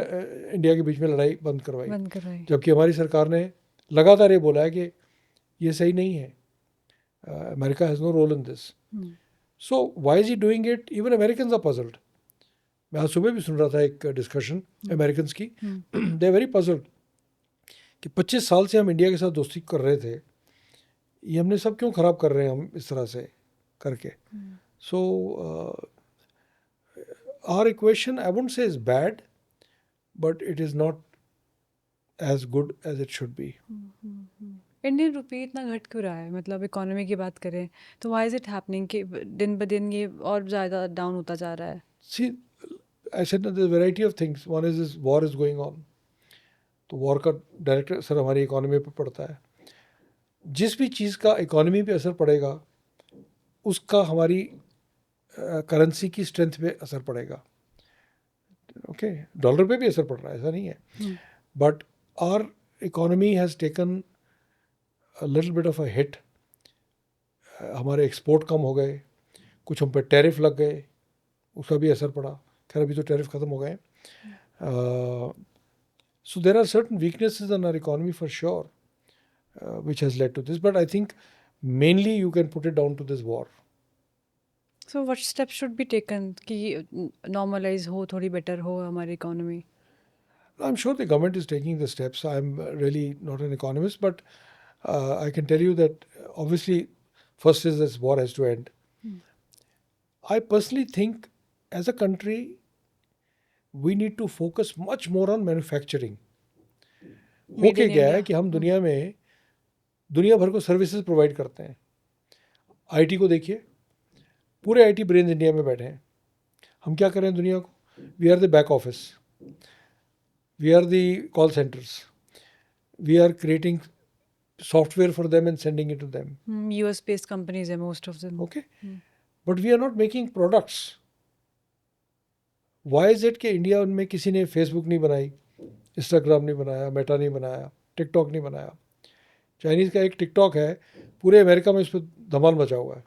इंडिया के बीच में लड़ाई बंद करवाई, जबकि हमारी सरकार ने लगातार ये बोला है कि ये सही नहीं है, America has no role in this. So why is he doing it? Even Americans are puzzled. मैं आज सुबह भी सुन रहा था एक डिस्कशन अमेरिकन्स की, दे आर वेरी पजल्ड कि 25 साल से हम इंडिया के साथ दोस्ती कर रहे थे, ये हमने सब क्यों ख़राब कर रहे हैं हम इस तरह से करके। So our equation I wouldn't say is bad, but it is not as good as it should be.
Indian rupee इतना घट क्यों रहा है? मतलब इकोनॉमी की बात करें तो व्हाई इज इट हैपनिंग कि दिन ब दिन ये और ज़्यादा डाउन होता जा रहा है?
See, I said that there's a variety of things. One is this war is going on. तो वॉर का डायरेक्ट असर हमारी इकोनॉमी पर पड़ता है। जिस भी चीज़ का इकोनॉमी पे असर पड़ेगा उसका हमारी करेंसी की स्ट्रेंथ पे असर पड़ेगा। ओके, डॉलर पे भी असर पड़ रहा है, ऐसा नहीं है, but our economy has taken a little bit of a hit. हमारे एक्सपोर्ट कम हो गए, कुछ हम पे टैरिफ लग गए, उसका भी असर पड़ा। खैर अभी तो टैरिफ ख़त्म हो गए। So there are certain weaknesses in our economy for sure, which has led to this. But I think mainly you can put it down to this war.
So what steps should be taken कि normalize हो, थोड़ी better हो हमारी economy?
I'm sure the government is taking the steps. I'm really not an economist, but I can tell you that obviously first is this war has to end. I personally think as a country we need to focus much more on manufacturing. होके गया है कि हम दुनिया में दुनिया भर को सर्विसेज प्रोवाइड करते हैं। आईटी को देखिए, पूरे आईटी ब्रेन इंडिया में बैठे हैं। हम क्या कर रहे हैं दुनिया को? We are the back office, we are the call centres, we are creating software for them and sending it to them.
US based companies है most of them.
Okay, but we are not making products. Why is it कि India में किसी ने Facebook नहीं बनाई, Instagram नहीं बनाया, Meta नहीं बनाया, टिकटॉक नहीं बनाया? चाइनीज़ का एक टिकटॉक है, पूरे अमेरिका में इस पर धमाल मचा हुआ है.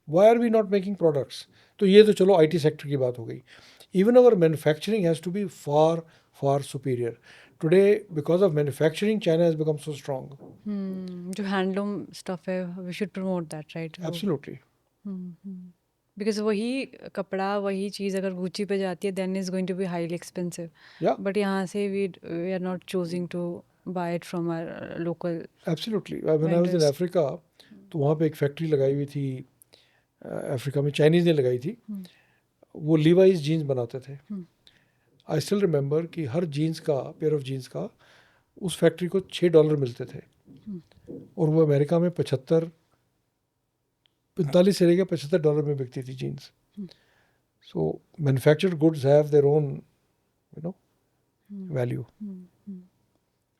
Why are we not making products? तो ये तो चलो आईटी सेक्टर की बात हो गई. Even our manufacturing has to be far, far superior. Today, because of manufacturing, China has become so strong.
जो हैंडलूम स्टफ है, we should promote that, right?
Absolutely.
Because वही कपड़ा, वही चीज़ अगर गुच्ची पे जाती है, then is going to be highly expensive.
Yeah.
But यहाँ से we are not choosing to buy it from our local.
Absolutely. When I was in
vendors.
Africa, तो वहाँ पे एक फैक्ट्री लगाई हुई थी, अफ्रीका में चाइनीज़ ने लगाई थी. वो लीवाइज जीन्स बनाते थे. आई स्टिल रिमेंबर कि हर जीन्स का, पेयर ऑफ जीन्स का, उस फैक्ट्री को $6 मिलते थे. और वो अमेरिका में 45 से लेकर $75 में बिकती थी jeans. So manufactured goods have their own value.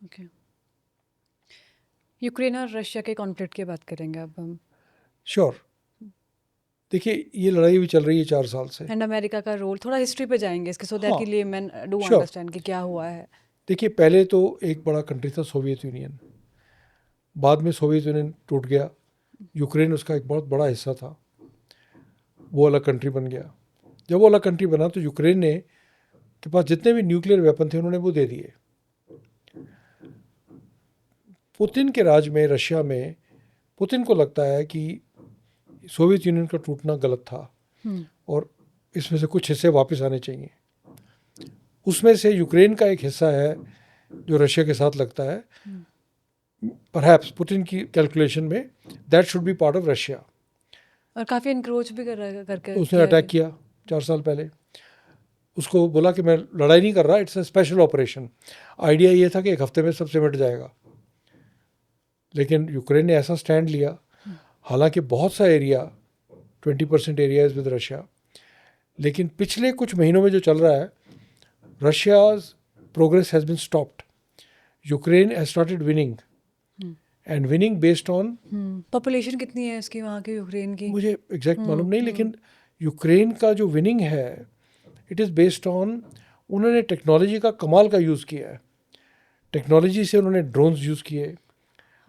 Okay. Ukraine और रशिया के कॉन्फ्लिक्ट की बात करेंगे अब हम.
श्योर. देखिए, ये लड़ाई भी चल रही है 4 साल से.
एंड अमेरिका का रोल, थोड़ा हिस्ट्री पे जाएंगे इसके, सो दैट
हाँ.
कि लिए मैन डू
Sure.
अंडरस्टैंड कि क्या हुआ है.
देखिए, पहले तो एक बड़ा कंट्री था सोवियत यूनियन. बाद में सोवियत यूनियन टूट गया. यूक्रेन उसका एक बहुत बड़ा हिस्सा था. वो अलग कंट्री बन गया. जब वो अलग कंट्री बना तो यूक्रेन ने के पास जितने भी न्यूक्लियर वेपन थे उन्होंने वो दे दिए. पुतिन के राज में, रशिया में, पुतिन को लगता है कि सोवियत यूनियन का टूटना गलत था और इसमें से कुछ हिस्से वापस आने चाहिए. उसमें से यूक्रेन का एक हिस्सा है जो रशिया के साथ लगता है. परहैप्स पुतिन की कैलकुलेशन में that should be part of Russia.
और काफ़ी इनक्रोच भी करके
उसने अटैक किया 4 साल पहले. उसको बोला कि मैं लड़ाई नहीं कर रहा, it's a special operation. Idea ये था कि एक हफ्ते में सब सिमट जाएगा. लेकिन यूक्रेन ने ऐसा स्टैंड लिया. हालांकि बहुत सा area, 20% area is with Russia. लेकिन पिछले कुछ महीनों में जो चल रहा है, Russia's progress has been stopped. Ukraine has started winning and winning based on,
population कितनी है इसकी वहाँ की, यूक्रेन की?
मुझे एग्जैक्ट मालूम नहीं, लेकिन यूक्रेन का जो विनिंग है इट इज़ बेस्ड ऑन, उन्होंने टेक्नोलॉजी का कमाल का यूज़ किया है. टेक्नोलॉजी से उन्होंने ड्रोन्स यूज़ किए.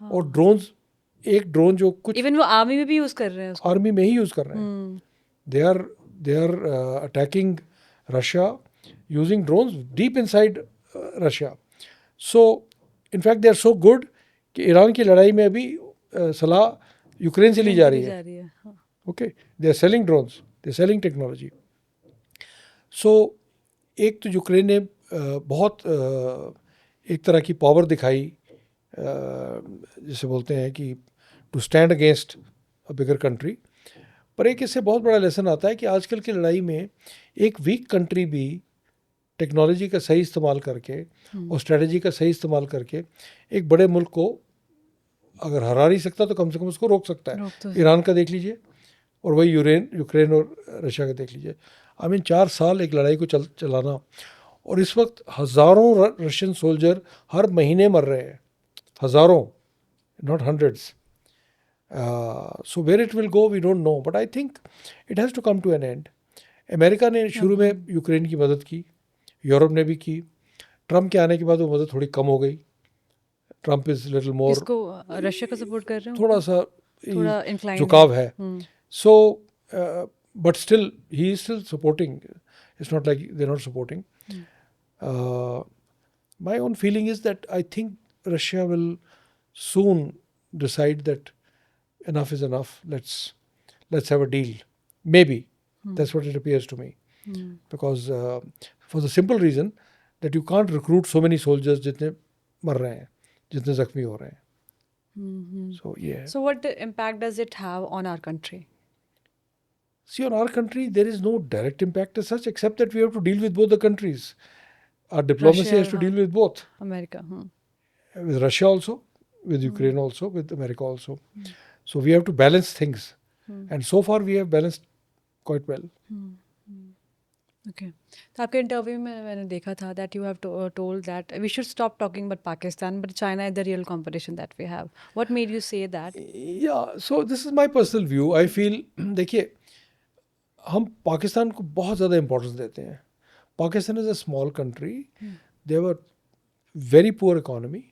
और ड्रोन्स, एक ड्रोन जो कुछ
इवन वो आर्मी में भी यूज़ कर रहे हैं उसको.
आर्मी में ही यूज़ कर रहे हैं. They are attacking Russia using drones deep inside Russia. So in fact they are so good कि ईरान की लड़ाई में अभी सलाह यूक्रेन से ली जा रही है. Okay, they are selling drones, they are selling technology. So एक तो यूक्रेन ने बहुत एक तरह की पावर दिखाई, जिसे बोलते हैं कि to stand against a bigger country. पर एक इससे बहुत बड़ा लेसन आता है कि आजकल की लड़ाई में एक वीक कंट्री भी टेक्नोलॉजी का सही इस्तेमाल करके और स्ट्रेटजी का सही इस्तेमाल करके एक बड़े मुल्क को अगर हरा नहीं सकता तो कम से कम उसको रोक सकता है. ईरान का देख लीजिए, और वही यूक्रेन और रशिया का देख लीजिए. आई मीन 4 साल एक लड़ाई को चलाना, और इस वक्त हज़ारों रशियन सोल्जर हर महीने मर रहे हैं. हज़ारों, not hundreds. So where it will go, we don't know. But I think it has to come to an end. America ने शुरू में यूक्रेन की मदद की, यूरोप ने भी की. ट्रम्प के आने के बाद वो मदद थोड़ी कम हो गई. ट्रम्प इज लिटिल मोर,
इसको रशिया को सपोर्ट कर रहे हैं,
थोड़ा सा
थोड़ा inclined
झुकाव है. So but still he is still supporting. It's not like they are not supporting. My own feeling is that I think Russia will soon decide that enough is enough. Let's have a deal. Maybe that's what it appears to me. Because for the simple reason that you can't recruit so many soldiers जितने मर रहे हैं, जितने जख्मी हो रहे हैं. So yeah.
So what impact does it have on our country?
See, on our country there is no direct impact as such, except that we have to deal with both the countries. Our diplomacy
Russia,
has to deal with both.
America.
With Russia also, with Ukraine also, with America also. So we have to balance things. And so far we have balanced quite well.
Okay, तो आपके interview में मैंने देखा था that you have told that we should stop talking about Pakistan but China is the real competition that we have. What made you say that?
या so this is my personal view. I feel देखिए, हम पाकिस्तान को बहुत ज़्यादा importance देते हैं। Pakistan is a small country, they have a very poor economy.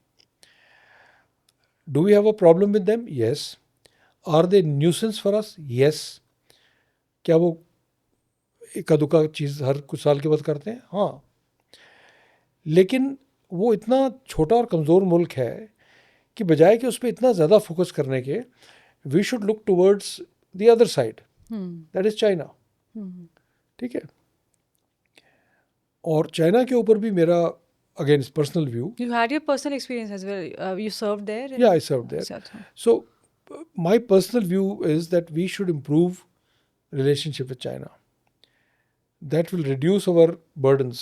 Do we have a problem with them? Yes. Are they nuisance for us? Yes. क्या वो इक्का दुक्का चीज़ हर कुछ साल के बाद करते हैं? हाँ, लेकिन वो इतना छोटा और कमज़ोर मुल्क है कि बजाय कि उस पर इतना ज़्यादा फोकस करने के, we should look towards the other side, that is China. ठीक है, और चाइना के ऊपर भी मेरा again personal view,
You had your personal experience as well. You served there.
या I serve there.
South.
So my personal view is that we should improve relationship with China, that will reduce our burdens.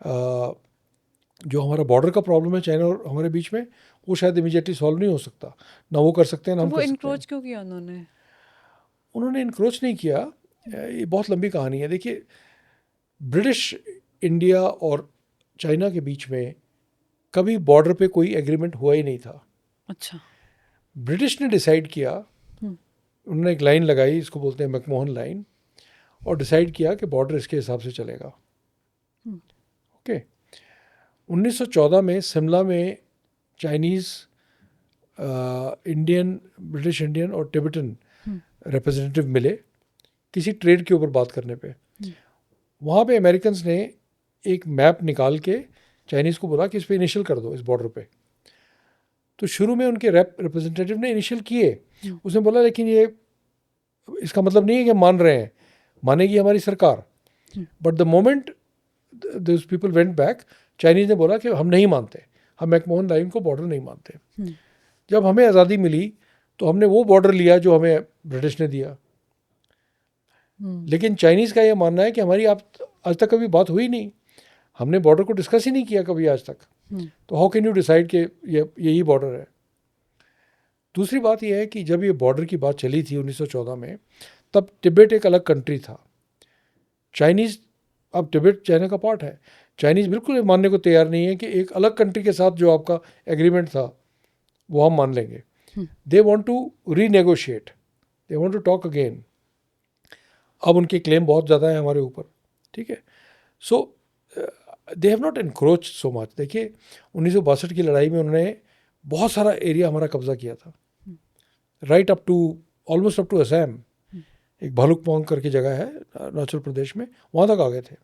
जो हमारा border का problem है China और हमारे बीच में, वो शायद इमीडिएटली सॉल्व नहीं हो सकता, ना वो कर सकते हैं ना
तो
हम
वो
कर सकते हैं।
इनक्रोच क्यों किया उन्होंने?
उन्होंने इनक्रोच नहीं किया, ये बहुत लंबी कहानी है। देखिए, ब्रिटिश इंडिया और चाइना के बीच में कभी बॉर्डर पे कोई एग्रीमेंट हुआ ही नहीं था।
अच्छा।
ब्रिटिश ने डिसाइड किया, उन्होंने एक लाइन लगाई, इसको बोलते हैं मैकमोहन लाइन, और डिसाइड किया कि बॉर्डर इसके हिसाब से चलेगा। ओके, 1914 में शिमला में चाइनीज़, इंडियन, ब्रिटिश इंडियन और टिबेटन रिप्रेजेंटेटिव मिले किसी ट्रेड के ऊपर बात करने पे। वहाँ पे अमेरिकन्स ने एक मैप निकाल के चाइनीज़ को बोला कि इस पे इनिशियल कर दो, इस बॉर्डर पे। तो शुरू में उनके रिप्रेजेंटेटिव ने इनिशियल किए, उसने बोला लेकिन ये इसका मतलब नहीं है कि हम मान रहे हैं, मानेगी हमारी सरकार। But the moment this people went back, Chinese ने बोला कि हम नहीं मानते, हम मैकमोहन लाइन को बॉर्डर नहीं मानते। जब हमें आज़ादी मिली तो हमने वो बॉर्डर लिया जो हमें ब्रिटिश ने दिया। लेकिन चाइनीज़ का ये मानना है कि हमारी आप आज तक कभी बात हुई नहीं, हमने बॉर्डर को डिस्कस ही नहीं किया कभी आज तक, तो हाउ कैन यू डिसाइड कि ये यही बॉर्डर है। दूसरी बात यह है कि जब ये बॉर्डर की बात चली थी 1914 में, तब तिब्बत एक अलग कंट्री था। चाइनीज़, अब तिब्बत चाइना का पार्ट है, चाइनीज़ बिल्कुल मानने को तैयार नहीं है कि एक अलग कंट्री के साथ जो आपका एग्रीमेंट था वो हम मान लेंगे। They want to renegotiate, they want to talk again. अब उनके क्लेम बहुत ज़्यादा है हमारे ऊपर, ठीक है। So they have not encroach so much. देखिए, 1962 की लड़ाई में उन्होंने बहुत सारा एरिया हमारा कब्जा किया था, right up to almost up to Assam. एक भालुकपोंग करके जगह है अरुणाचल प्रदेश में, वहाँ तक आ गए थे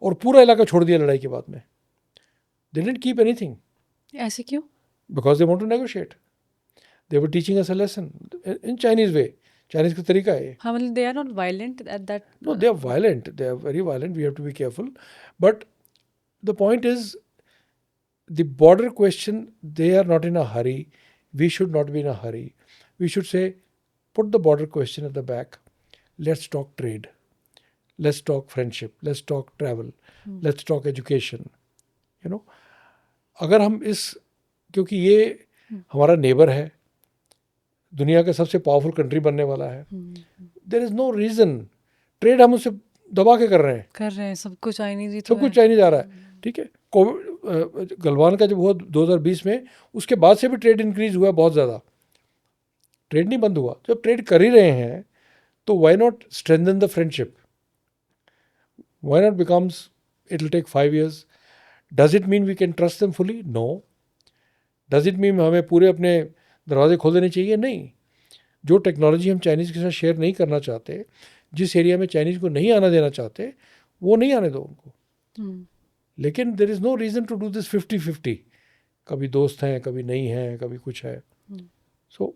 और पूरा इलाका छोड़ दिया लड़ाई के बाद में। They didn't keep anything.
ऐसे क्यों?
Because they want to negotiate. They were teaching us a lesson in Chinese way. Chinese का तरीका है।
हाँ, मतलब they are not violent at that.
No, they are violent. They are very violent. We have to be careful. But the point is, the border question, they are not in a hurry. We should not be in a hurry. We should say, put the border question at the back. Let's talk trade. Let's talk friendship. Let's talk travel. Let's talk education. You know, अगर हम इस, क्योंकि ये हमारा neighbour है, दुनिया का सबसे पावरफुल कंट्री बनने वाला है, there is no reason. Trade हम उससे दबा के कर रहे हैं,
सब कुछ चाइनीज ही तो
सब कुछ चाइनीज आ रहा है, ठीक है। कोविड गलवान का जब हुआ 2020 में, उसके बाद से भी ट्रेड इंक्रीज हुआ बहुत ज़्यादा, ट्रेड नहीं बंद हुआ। जब ट्रेड कर ही रहे हैं तो why not strengthen the friendship, why not becomes, it will take 5 years। Does it mean we can trust them fully? No. Does it mean हमें पूरे अपने दरवाजे खोल देने चाहिए? नहीं। जो टेक्नोलॉजी हम चाइनीज़ के साथ शेयर नहीं करना चाहते, जिस एरिया में चाइनीज़ को नहीं आना देना चाहते, वो नहीं आने दो उनको। लेकिन there is no reason to do this 50-50। कभी दोस्त हैं, कभी नहीं हैं, कभी कुछ है। सो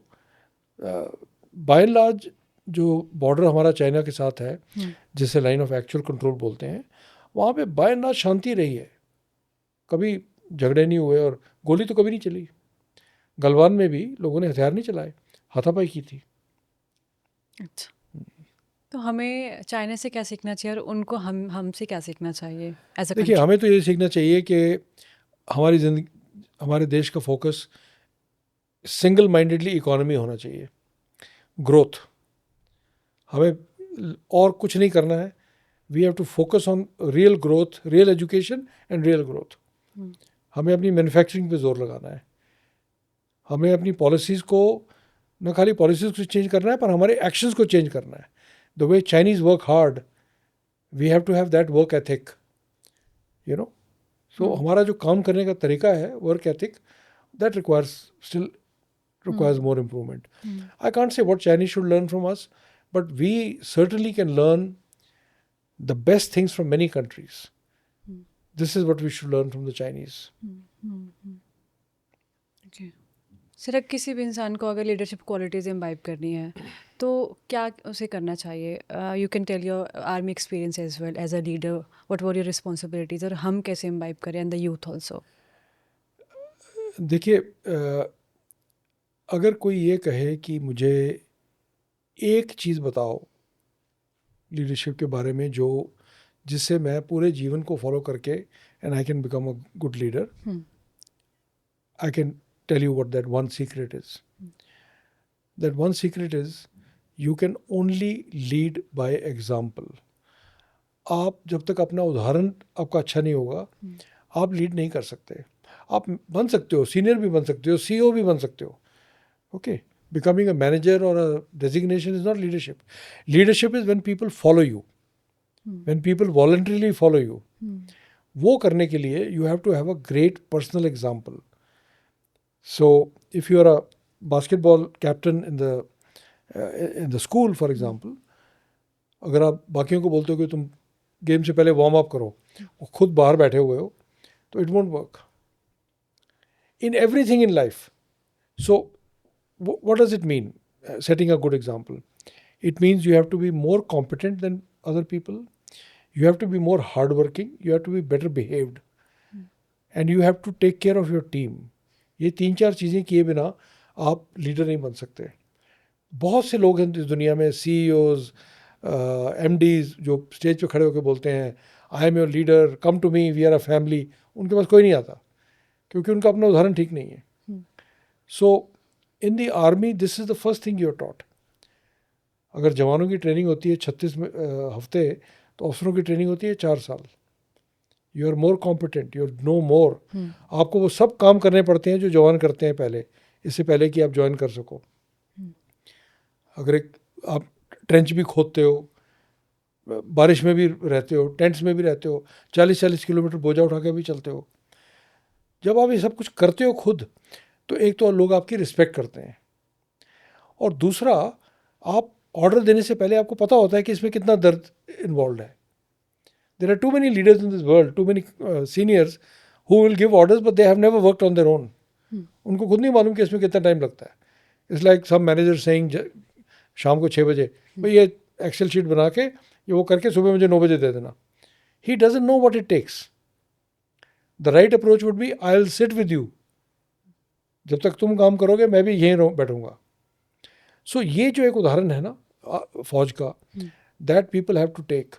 बाय एंड लार्ज जो बॉर्डर हमारा चाइना के साथ है, जिसे लाइन ऑफ एक्चुअल कंट्रोल बोलते हैं, वहाँ पे बाय एंड लार्ज शांति रही है, कभी झगड़े नहीं हुए और गोली तो कभी नहीं चली। गलवान में भी लोगों ने हथियार नहीं चलाए, हाथापाई की थी।
अच्छा, तो हमें चाइना से क्या सीखना चाहिए और उनको हमसे क्या सीखना चाहिए एज अ
देखिए, हमें तो ये सीखना चाहिए कि हमारी ज़िंदगी, हमारे देश का फोकस सिंगल माइंडेडली इकोनॉमी होना चाहिए, ग्रोथ। हमें और कुछ नहीं करना है, we have to focus on real growth, real education and real growth. हमें अपनी मैन्युफैक्चरिंग पे जोर लगाना है. हमें अपनी पॉलिसीज़ को, न खाली पॉलिसीज़ को चेंज करना है, पर हमारे एक्शंस को चेंज करना है. The way Chinese work hard, we have to have that work ethic, you know. So हमारा जो काम करने का तरीका है, work ethic, that still requires more improvement. I can't say what Chinese should learn from us, but we certainly can learn the best things from many countries. This is what we should learn from the Chinese.
Okay. Sir किसी भी इंसान को अगर leadership qualities imbibe करनी है तो क्या उसे करना चाहिए? You can tell your army experience as well as a leader, what were your responsibilities, और हम कैसे इम्बाइब करें एंड द यूथ ऑल्सो.
देखिए, अगर कोई ये कहे कि मुझे एक चीज़ बताओ लीडरशिप के बारे में जो जिससे मैं पूरे जीवन को फॉलो करके and I can become a good leader, I can tell you what that one secret is. That one secret is you can only lead by example. आप जब तक अपना उदाहरण आपका अच्छा नहीं होगा, आप लीड नहीं कर सकते. आप बन सकते हो, सीनियर भी बन सकते हो, CEO भी बन सकते हो. Okay, becoming a manager or a designation is not leadership. Leadership is when people follow you, when people voluntarily follow you. वो करने के लिए you have to have a great personal example. So if you are a basketball captain in the school, for example, अगर आप बाकियों को बोलते हो कि तुम गेम से पहले वार्म अप करो और खुद बाहर बैठे हुए हो, तो it won't work. In everything in life. So what does it mean, setting a good example? It means you have to be more competent than other people. You have to be more hardworking. You have to be better behaved. And you have to take care of your team. ये 3-4 चीज़ें किए बिना आप leader नहीं बन सकते. बहुत से लोग हैं इस दुनिया में, CEOs, MDs, जो स्टेज पे खड़े होकर बोलते हैं I am your leader, come to me, we are a family. उनके पास कोई नहीं आता क्योंकि उनका अपना उदाहरण ठीक नहीं है. So in the army this is the first thing you are taught. अगर जवानों की ट्रेनिंग होती है 36 हफ्ते, तो अफसरों की ट्रेनिंग होती है 4 साल. You are more competent, you know more. आपको वो सब काम करने पड़ते हैं जो जवान करते हैं पहले, इससे पहले कि आप ज्वाइन कर सको. अगर आप ट्रेंच भी खोदते हो, बारिश में भी रहते हो, टेंट्स में भी रहते हो, 40-40 किलोमीटर बोझा उठा के भी चलते हो, जब आप ये सब कुछ करते हो खुद, तो एक तो लोग आपकी रिस्पेक्ट करते हैं, और दूसरा आप ऑर्डर देने से पहले आपको पता होता है कि इसमें कितना दर्द इन्वॉल्व है. There are too many leaders in this world, too many seniors who will give orders but they have never worked on their own. उनको खुद नहीं मालूम कि इसमें कितना टाइम लगता है. It's like some manager saying शाम को 6 बजे, भाई ये एक्सेल शीट बना के ये वो करके सुबह मुझे 9 बजे दे देना. He doesn't know what it takes. The right approach would be I will sit with you, जब तक तुम काम करोगे मैं भी यहीं बैठूंगा. सो ये जो एक उदाहरण है ना फौज का, that people have to take.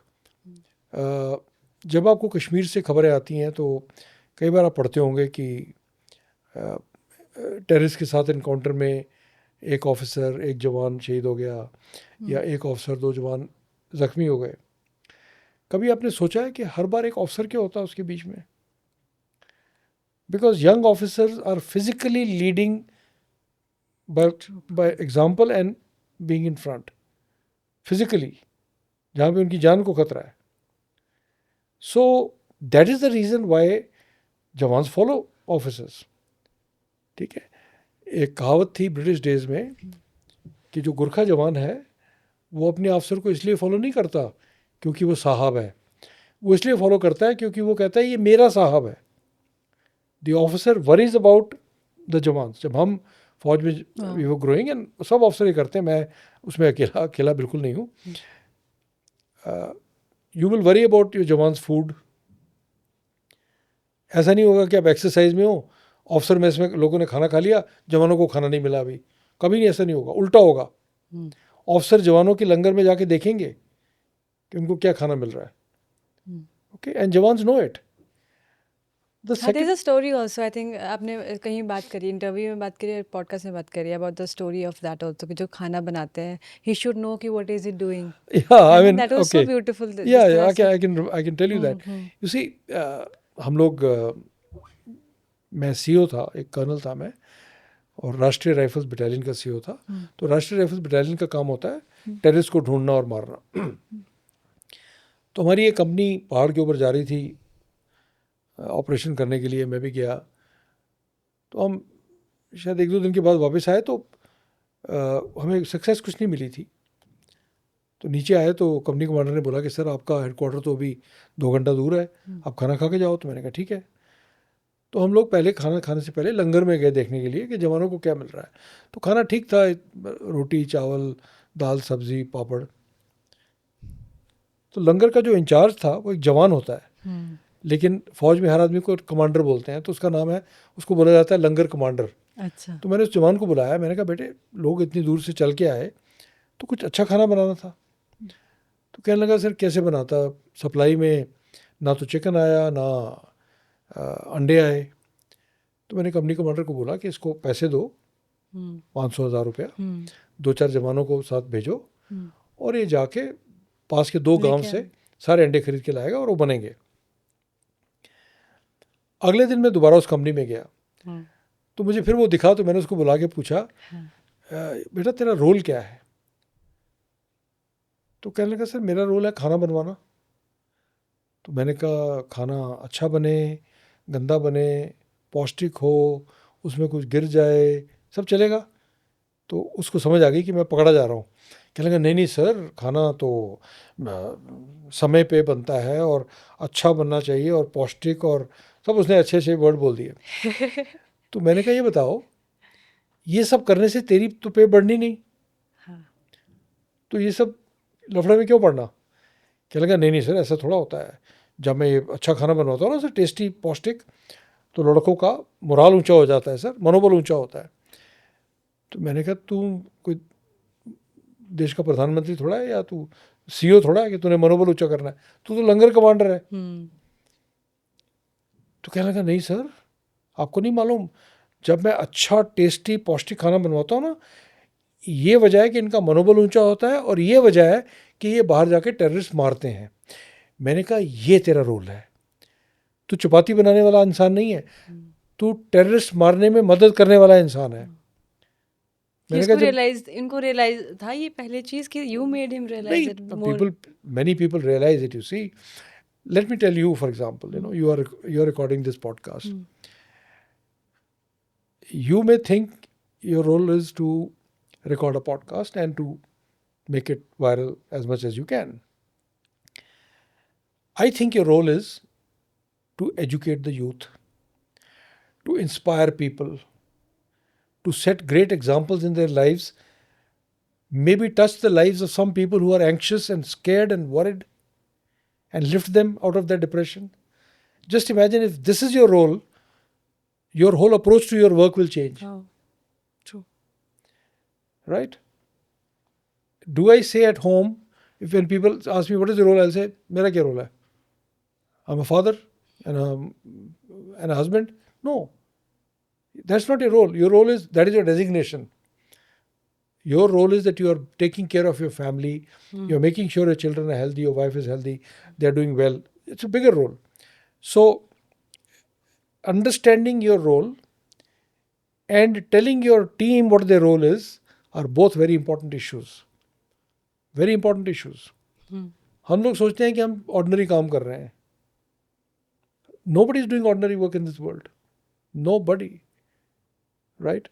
जब आपको कश्मीर से खबरें आती हैं तो कई बार आप पढ़ते होंगे कि टेररिस्ट के साथ इनकाउंटर में एक ऑफिसर, एक जवान शहीद हो गया, या एक ऑफिसर 2 जवान ज़ख्मी हो गए. कभी आपने सोचा है कि हर बार एक ऑफिसर क्या होता है उसके बीच में? Because young officers are physically leading by example and being in front. Physically, जहाँ पे उनकी जान को खतरा है. So that is the reason why jawans follow officers. ठीक है. एक कहावत थी ब्रिटिश डेज में कि जो गुरखा जवान है वो अपने अफसर को इसलिए फॉलो नहीं करता क्योंकि वो साहब है, वो इसलिए फॉलो करता है क्योंकि वो कहता है ये मेरा साहब है. The officer worries about the jawans. जब हम फौज में we were growing, and सब ऑफिसर ये करते हैं, मैं उसमें अकेला बिल्कुल नहीं हूँ. You will worry about your jawans food. ऐसा नहीं होगा कि आप एक्सरसाइज में हो, ऑफिसर में इसमें लोगों ने खाना खा लिया, जवानों को खाना नहीं मिला. अभी कभी नहीं, ऐसा नहीं होगा, उल्टा होगा. ऑफिसर जवानों के लंगर में जाके देखेंगे कि उनको क्या खाना मिल रहा है. ओके, एंड जवान्स नो इट. The
हाँ, there's
second,
a story also. I think आपने कहीं बात करी, इंटरव्यू में बात करी, पॉडकास्ट में बात करी about the story of that also, कि जो खाना बनाते हैं, he should know कि what is he doing.
yeah, I
है ना?
mean,
That was so
okay,
beautiful. जिस
yeah,
तरह से
I can tell you that. You see, हम लोग, मैं सीईओ था, एक कर्नल था मैं, और राष्ट्रीय राइफल्स बटालियन का सीईओ था. तो राष्ट्रीय राइफल्स बटालियन का काम होता है टेररिस्ट को ढूंढना और मारना. तो हमारी एक कंपनी पहाड़ के ऊपर जा रही थी ऑपरेशन करने के लिए. मैं भी गया. तो हम शायद 1-2 दिन के बाद वापस आए, तो हमें सक्सेस कुछ नहीं मिली थी. तो नीचे आए तो कंपनी कमांडर ने बोला कि सर आपका हेडक्वार्टर तो अभी 2 घंटा दूर है, आप खाना खा के जाओ. तो मैंने कहा ठीक है. तो हम लोग पहले खाना खाने से पहले लंगर में गए देखने के लिए कि जवानों को क्या मिल रहा है. तो खाना ठीक था, रोटी चावल दाल सब्जी पापड़. तो लंगर का जो इंचार्ज था वो एक जवान होता है, लेकिन फौज में हर आदमी को कमांडर बोलते हैं, तो उसका नाम है, उसको बोला जाता है लंगर कमांडर.
अच्छा.
तो मैंने उस जवान को बुलाया. मैंने कहा बेटे लोग इतनी दूर से चल के आए तो कुछ अच्छा खाना बनाना था. तो कहने लगा सर कैसे बनाता, सप्लाई में ना तो चिकन आया ना अंडे आए. तो मैंने कंपनी कमांडर को बोला कि इसको पैसे दो 500,000 रुपया, 2-4 जवानों को साथ भेजो, और ये जाके पास के 2 गांव से सारे अंडे खरीद के लाएगा और वो बनेंगे. अगले दिन मैं दोबारा उस कंपनी में गया. तो मुझे फिर वो दिखा. तो मैंने उसको बुला के पूछा बेटा तेरा रोल क्या है. तो कहने लगा सर मेरा रोल है खाना बनवाना. तो मैंने कहा खाना अच्छा बने गंदा बने पौष्टिक हो उसमें कुछ गिर जाए सब चलेगा. तो उसको समझ आ गई कि मैं पकड़ा जा रहा हूँ. कहने लगा नहीं नहीं सर खाना तो समय पे बनता है और अच्छा बनना चाहिए और पौष्टिक और सब. उसने अच्छे अच्छे वर्ड बोल दिए. तो मैंने कहा ये बताओ ये सब करने से तेरी तो पे बढ़नी नहीं, तो ये सब लफड़े में क्यों पड़ना. कहने लगा नहीं नहीं सर ऐसा थोड़ा होता है. जब मैं ये अच्छा खाना बनवाता हूँ ना सर टेस्टी पौष्टिक, तो लड़कों का मोराल ऊंचा हो जाता है सर, मनोबल ऊंचा होता है. तो मैंने कहा तू कोई देश का प्रधानमंत्री थोड़ा है या तू सीईओ थोड़ा है कि तूने मनोबल ऊंचा करना है, तू तो लंगर कमांडर है. तो कहने लगा नहीं सर आपको नहीं मालूम, जब मैं अच्छा टेस्टी पौष्टिक खाना बनवाता हूँ ना, ये वजह है कि इनका मनोबल ऊंचा होता है और ये वजह है कि ये बाहर जाके टेररिस्ट मारते हैं. मैंने कहा ये तेरा रोल है, तू चपाती बनाने वाला इंसान नहीं है, तू टेररिस्ट मारने में मदद करने वाला इंसान है. मैंने कहा
इनको रियलाइज था ये पहले चीज कि you made him realise it
people, many people realize it. You see, let me tell you, for example, you know, you are recording this podcast. You may think your role is to record a podcast and to make it viral as much as you can. I think your role is to educate the youth, to inspire people, to set great examples in their lives, maybe touch the lives of some people who are anxious and scared and worried, and lift them out of their depression. Just imagine if this is your role, your whole approach to your work will change.
Oh, true.
Right? Do I say at home, if when people ask me what is your role, I'll say, mera kya role hai? I'm a father and a husband. No, that's not your role. Your role is, that is your designation. Your role is that you are taking care of your family, you're making sure your children are healthy, your wife is healthy, they're doing well. It's a bigger role. So, understanding your role and telling your team what their role is are both very important issues. Very important issues. हम लोग सोचते हैं कि हम ordinary काम कर रहे हैं. Nobody is doing ordinary work in this world. Nobody. Right?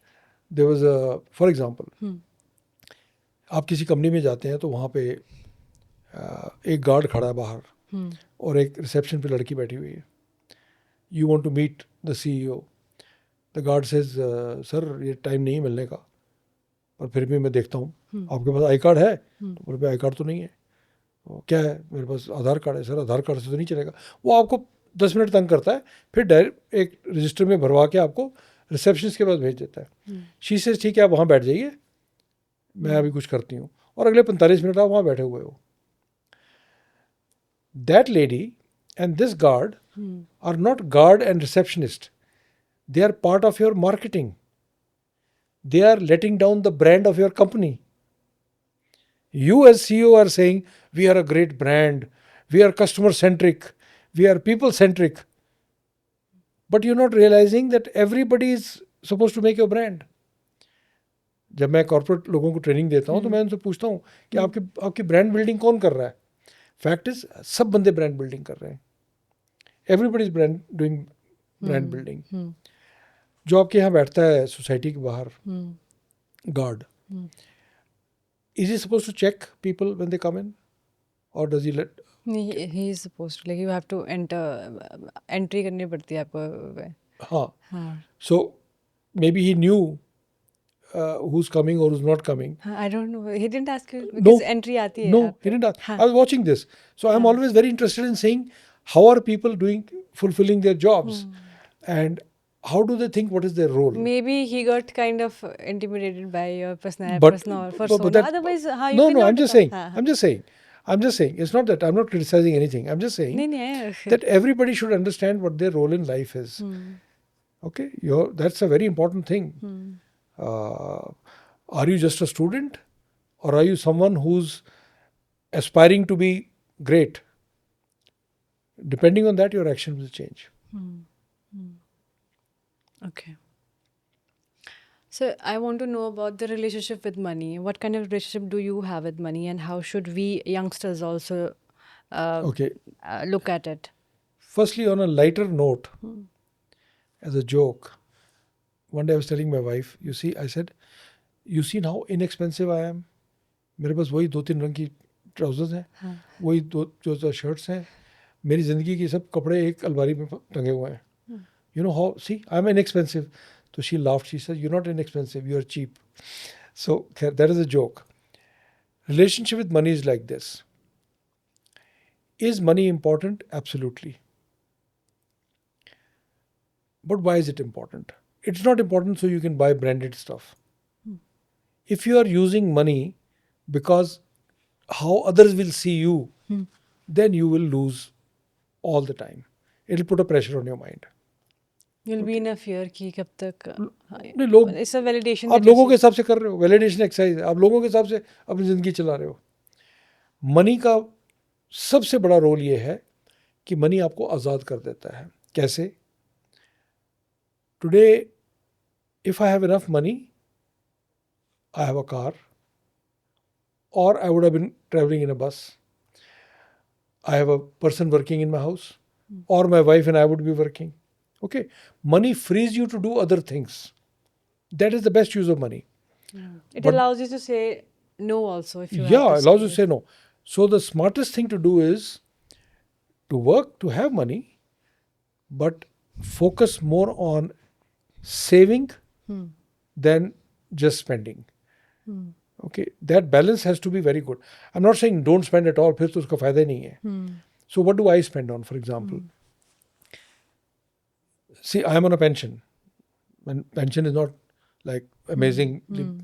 There was a, for example, आप किसी कंपनी में जाते हैं तो वहाँ पे एक गार्ड खड़ा है बाहर और एक रिसेप्शन पे लड़की बैठी हुई है. You want to meet the CEO. The guard says sir ये टाइम नहीं मिलने का, पर फिर भी मैं देखता हूँ. आपके पास आई कार्ड है? तो बोले आई कार्ड तो नहीं है. क्या है? मेरे पास आधार कार्ड है. सर आधार कार्ड से तो नहीं चलेगा. वो आपको 10 मिनट तंग करता है, फिर डायरेक्ट एक रजिस्टर में भरवा के आपको रिसेप्शनिस्ट के पास भेज देता है. शी से ठीक है आप वहाँ बैठ जाइए, मैं अभी कुछ करती हूँ, और अगले 45 मिनट आप वहाँ बैठे हुए हो. That lady and this guard are not guard and receptionist. They are part of your marketing. They are letting down the brand of your company. You as CEO are saying, we are a great brand, we are customer centric, we are people centric. But you're not realizing that everybody is supposed to make your brand. जब मैं corporate लोगों को training देता हूँ तो मैं उनसे पूछता हूँ कि आपकी ब्रांड बिल्डिंग कौन कर रहा है. फैक्ट इज सब बंदे ब्रांड बिल्डिंग कर रहे हैं. Everybody is doing brand building. जो आपके यहाँ बैठता है सोसाइटी के बाहर, guard, is he suppose to check people when they come in, और does he let?
he is supposed to, like you have to enter, entry करनी पड़ती है आपको.
हाँ. So maybe he knew who's coming or who's not coming.
I don't know, he didn't ask you because entry आती है.
No, he didn't ask. I was watching this, so I'm always very interested in seeing how are people fulfilling their jobs, and how do they think, what is their role.
Maybe he got kind of intimidated by your persona. Otherwise, how you
no,
cannot
I'm just saying. I'm just saying. It's not that I'm not criticizing anything. I'm just saying that everybody should understand what their role in life is. Okay, that's a very important thing. Are you just a student, or are you someone who's aspiring to be great? Depending on that, your action will change.
Okay. So I want to know about the relationship with money. What kind of relationship do you have with money, and how should we youngsters also look at it?
Firstly, on a lighter note, as a joke, one day I was telling my wife, I said, you see how inexpensive I am. मेरे पास वही 2-3 रंग की trousers हैं, वही 2 shirts हैं, मेरी ज़िंदगी के सब कपड़े एक अलमारी में टंगे हुए हैं. You know how, see, I'm inexpensive. So she laughed. She said, you're not inexpensive, you're cheap. So that is a joke. Relationship with money is like this. Is money important? Absolutely. But why is it important? It's not important so you can buy branded stuff. If you are using money because how others will see you, then you will lose all the time. It'll put a pressure on your mind.
You'll be in a fear कि कब तक
नहीं, लोग
it's a validation.
आप लोगों के हिसाब से कर रहे हो, वैलिडेशन एक्सरसाइज है, आप लोगों के हिसाब से अपनी ज़िंदगी चला रहे हो. मनी का सबसे बड़ा रोल ये है कि मनी आपको आज़ाद कर देता है. कैसे? Today if I have enough money, I have a car, or I would have been traveling in a bus. I have a person working in my house, or my wife and I would be working. Okay, money frees you to do other things. That is the best use of money.
It allows you to say no also if you have to
allows you to say no. So the smartest thing to do is to work to have money, but focus more on saving than just spending. Okay, that balance has to be very good. I'm not saying don't spend at all, फिर तो उसका फायदा ही नहीं है. So what do I spend on, for example? See, I am on a pension. And pension is not like amazing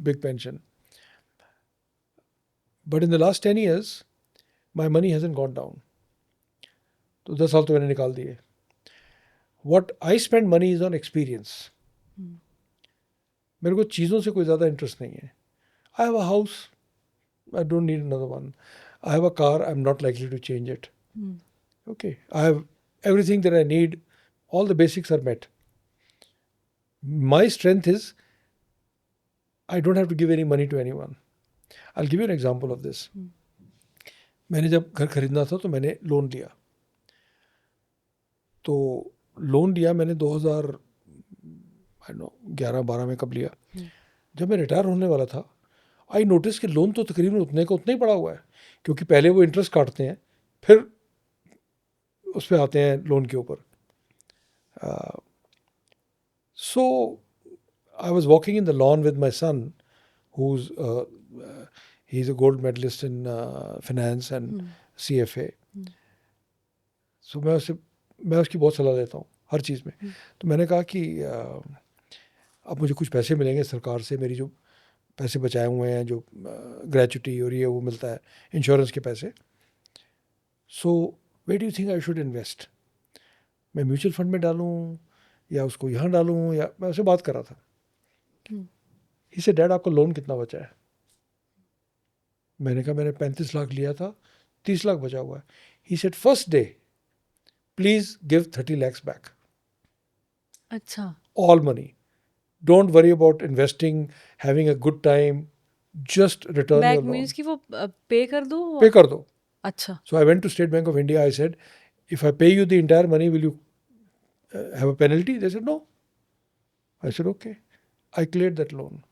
big pension. But in the last 10 years, my money hasn't gone down. तो 10 साल तो मैंने निकाल दिए. What I spend money is on experience. मेरे को चीज़ों से कोई ज़्यादा इंटरेस्ट नहीं है. I have a house, I don't need another one. I have a car, I'm not likely to change it. Okay, I have everything that I need, all the basics are met. My strength is I don't have to give any money to anyone. I'll give you an example of this. मैंने जब घर खरीदना था तो मैंने loan लिया. तो loan लिया मैंने 2011-12 में कब लिया. जब मैं रिटायर होने वाला था, आई नोटिस कि लोन तो तकरीबन उतने का उतना ही पड़ा हुआ है, क्योंकि पहले वो इंटरेस्ट काटते हैं, फिर उस पर आते हैं लोन के ऊपर. So I was walking in the lawn with my son who's he's a gold medalist in finance and CFA. So मैं उसकी बहुत सलाह देता हूँ हर चीज़ में. तो मैंने कहा कि अब मुझे कुछ पैसे मिलेंगे सरकार से, मेरी जो पैसे बचाए हुए हैं, जो ग्रेचुटी और ये वो मिलता है, इंश्योरेंस के पैसे. So where do you think I should invest? मैं म्यूचुअल फंड में डालूं या उसको यहाँ डालूं, या मैं उससे बात कर रहा था. ही से डैड आपका लोन कितना बचा है? मैंने कहा मैंने 35 लाख लिया था, 30 लाख बचा हुआ है. He said first day please give 30 lakhs back,
अच्छा.
all money. Don't worry about investing, having a good time. Just return
back
your loan.
Means कि वो पे कर दो.
Pay कर दो.
अच्छा.
So I went to State Bank of India. I said, if I pay you the entire money, will you have a penalty? They said, no. I said, okay. I cleared that loan.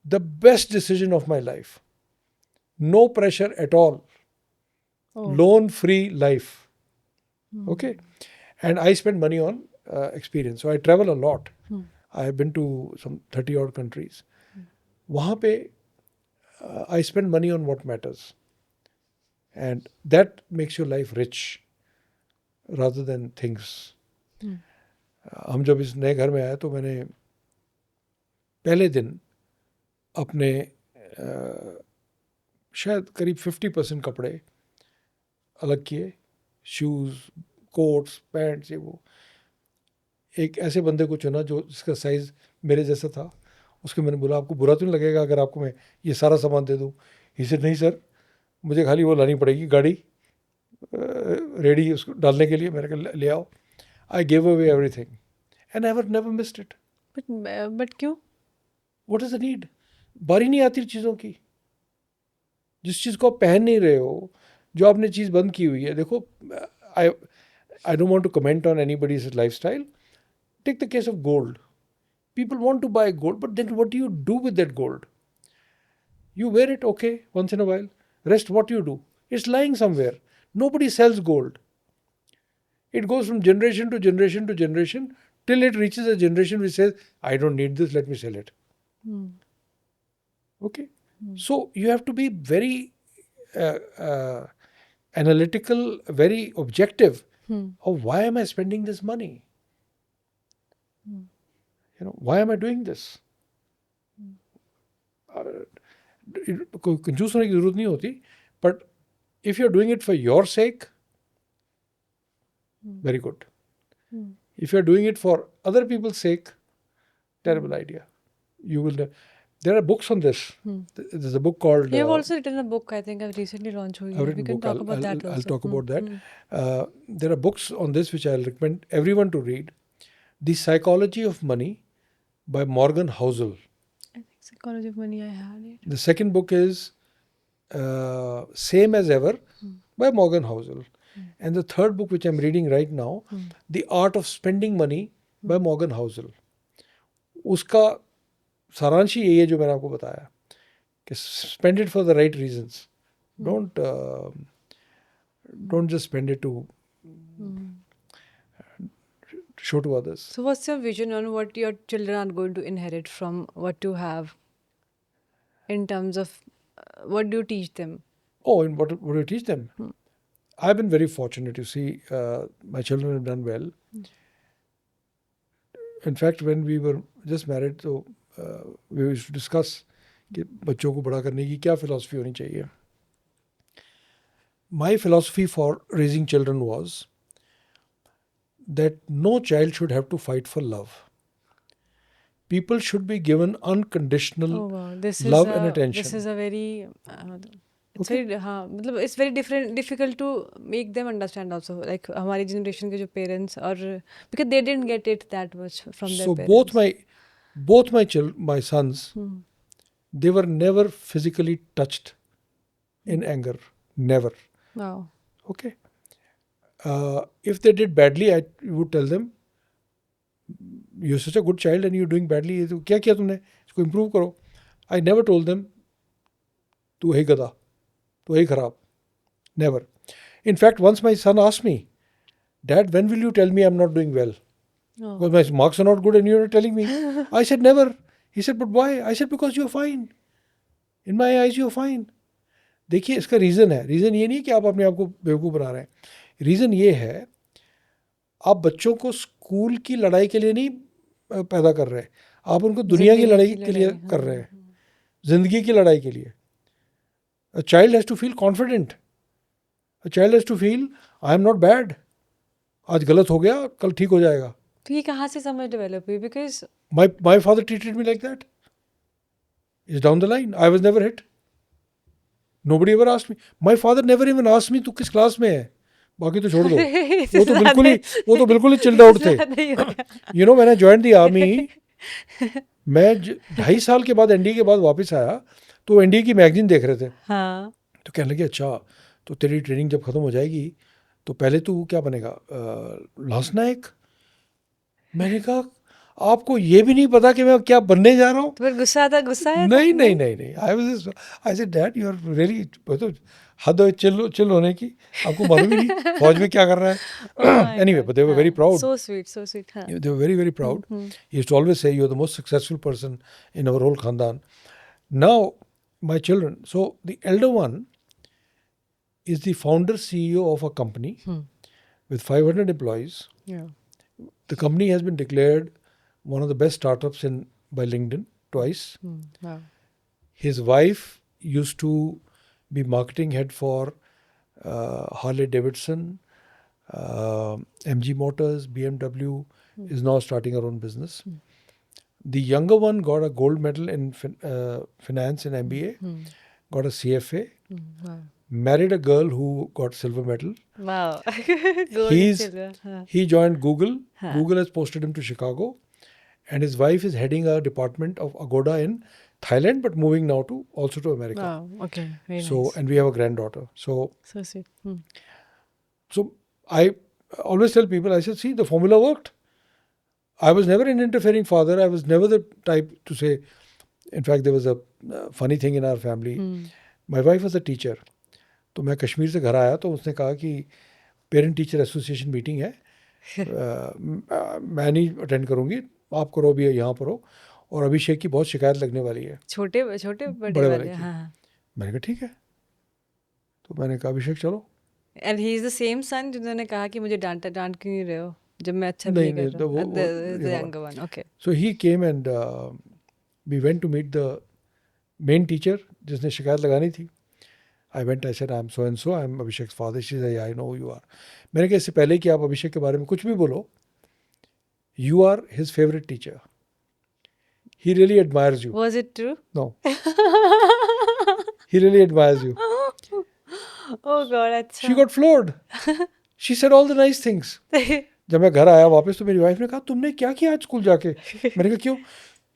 The best decision of my life. No pressure at all.
Oh.
Loan-free life. Okay. And I spend money on experience. So I travel a lot. I have been to some 30 odd countries. वहाँ पे I spend money on what matters. And that makes your life rich rather than things. हम जब इस नए घर में आए तो मैंने पहले दिन अपने शायद करीब 50% कपड़े अलग किए, शूज़, कोट्स, पैंट्स, ये वो. एक ऐसे बंदे को चुना जो जिसका साइज़ मेरे जैसा था. उसके मैंने बोला आपको बुरा तो नहीं लगेगा अगर आपको मैं ये सारा सामान दे दूँ? ही सेड नहीं सर, मुझे खाली वो लानी पड़ेगी गाड़ी रेडी उसको डालने के लिए. मैंने कहा ले आओ. I give away everything and never missed it.
But क्यों?
What is the need? बारी नहीं आती चीज़ों की. जिस चीज़ को आप पहन नहीं रहे हो, जो आपने चीज़ बंद की हुई है. देखो, I don't want to comment on anybody's lifestyle. Take the case of gold. People want to buy gold, but then what do you do with that gold? You wear it, okay, once in a while. Rest, what you do? It's lying somewhere. Nobody sells gold. It goes from generation to generation to generation till it reaches a generation which says, I don't need this, let me sell it. Okay? So you have to be very analytical, very objective of why am I spending this money? Why am I doing this? कोई कंजूस होने की जरूरत नहीं होती, but if you're doing it for your sake, very good. If you're doing it for other people's sake, terrible idea. You will. There are books on this. There's a book called.
You have also written a book. I think I've recently launched. We can talk about that also.
I'll talk about that. There are books on this which I'll recommend everyone to read. The Psychology of Money by Morgan Housel.
I think Psychology of Money, I had it.
The second book is Same as Ever by Morgan Housel. And the third book which I'm reading right now, The Art of Spending Money by Morgan Housel. उसका सारांश ही यही है जो मैंने आपको बताया कि spend it for the right reasons. Don't just spend it to show to others.
So what's your vision on what your children are going to inherit from what you have in terms of what do you teach them?
Oh, and what do you teach them? I've been very fortunate. You see, my children have done well. In fact, when we were just married, so we used to discuss कि बच्चों को बड़ा करने की क्या philosophy होनी चाहिए. My philosophy for raising children was that no child should have to fight for love. People should be given unconditional love and attention.
This is a very it's very difficult to make them understand also. Like हमारी generation के जो parents और because they didn't get it that much from their parents.
So both my sons, they were never physically touched in anger. Never.
Wow.
Okay. If they did badly, I would tell them, you're such a good child and you're doing badly. तो क्या किया तुमने? इसको improve करो. I never told them, तू है गधा, तू है खराब. Never. In fact, once my son asked me, Dad, when will you tell me I'm not doing well? Because my marks are not good and you're not telling me. I said, never. He said, but why? I said, because you're fine. In my eyes, you're fine. देखिए इसका reason है. Reason ये नहीं कि आप अपने आप को बेवकूफ़ बना रहे हैं. रीज़न ये है, आप बच्चों को स्कूल की लड़ाई के लिए नहीं पैदा कर रहे, आप उनको दुनिया की लड़ाई के लिए कर रहे हैं, ज़िंदगी की लड़ाई के लिए. A child has to feel confident. A child has to feel, I am not bad. आज गलत हो गया, कल ठीक हो जाएगा.
तो ये कहाँ से समझ डेवलप हुई? Because
My father treated me like that. It's down the line. I was never hit. Nobody ever asked me. My father never even asked me तू किस क्लास में है. बाकी तो छोड़ दो. वो तो बिल्कुल ही chilled out थे. You know, when I joined the army, मैं 2.5 साल के बाद एनडीए के बाद वापस आया तो एनडीए की मैगजीन देख रहे थे.
हाँ.
तो कहने लगे अच्छा तो तेरी ट्रेनिंग जब खत्म हो जाएगी तो पहले तू क्या बनेगा, लांसनायक. मैंने कहा आपको ये भी नहीं पता कि मैं क्या बनने जा रहा हूँ.
तो फिर गुस्सा आया?
नहीं. I said dad you are really, तो हद हो चिल होने की. आपको मालूम ही नहीं फौज में क्या कर रहा है. Anyway but they were very proud.
So sweet. हाँ.
They were very, very proud. He used to always say, you're the most successful person in our whole Khandan. Now, my children, so the elder one is the founder CEO of a company with 500 employees.
Yeah.
The company has been declared one of the best startups by LinkedIn twice.
Wow.
His wife used to be marketing head for Harley Davidson, MG Motors, BMW, is now starting her own business. The younger one got a gold medal in finance in MBA, got a CFA,
Wow.
married a girl who got silver medal.
Wow. Gold and silver.
He joined Google. Google has posted him to Chicago. And his wife is heading a department of Agoda in Thailand, but moving now also to America.
Wow. Okay. Very
So,
nice.
and we have a granddaughter. So
sweet.
So I always tell people, I said, see, the formula worked. I was never an interfering father. I was never the type to say, in fact, there was a funny thing in our family. My wife was a teacher. तो मैं कश्मीर से घर आया तो उसने कहा कि parent teacher association meeting है, मैं नहीं अटेंड करूँगी, आप करो, अभी यहाँ पर हो, और अभिषेक की बहुत शिकायत लगने वाली है.
छोटे बड़े वाले. हाँ.
मैंने कहा ठीक है. तो मैंने कहा अभिषेक चलो.
And he is the same son जिन्होंने कहा कि मुझे डांट क्यों नहीं रहे हो जब मैं अच्छा नहीं कर रहा हूँ. The younger one. Okay.
So he came and we went to meet the main teacher जिसने शिकायत लगानी थी. I went, I said, I'm so and so, I'm Abhishek's father. She said, yeah, I know who you are. मैंने कहा इससे पहले कि आप अभिषेक के बारे में कुछ भी बोलो, you are his favorite teacher. He really admires you.
Was it true?
No. He really admires you.
Oh God, अच्छा.
She got floored. She said all the nice things. जब मैं घर आया वापस तो मेरी वाइफ ने कहा तुमने क्या किया आज स्कूल जाके. मैंने कहा क्यों.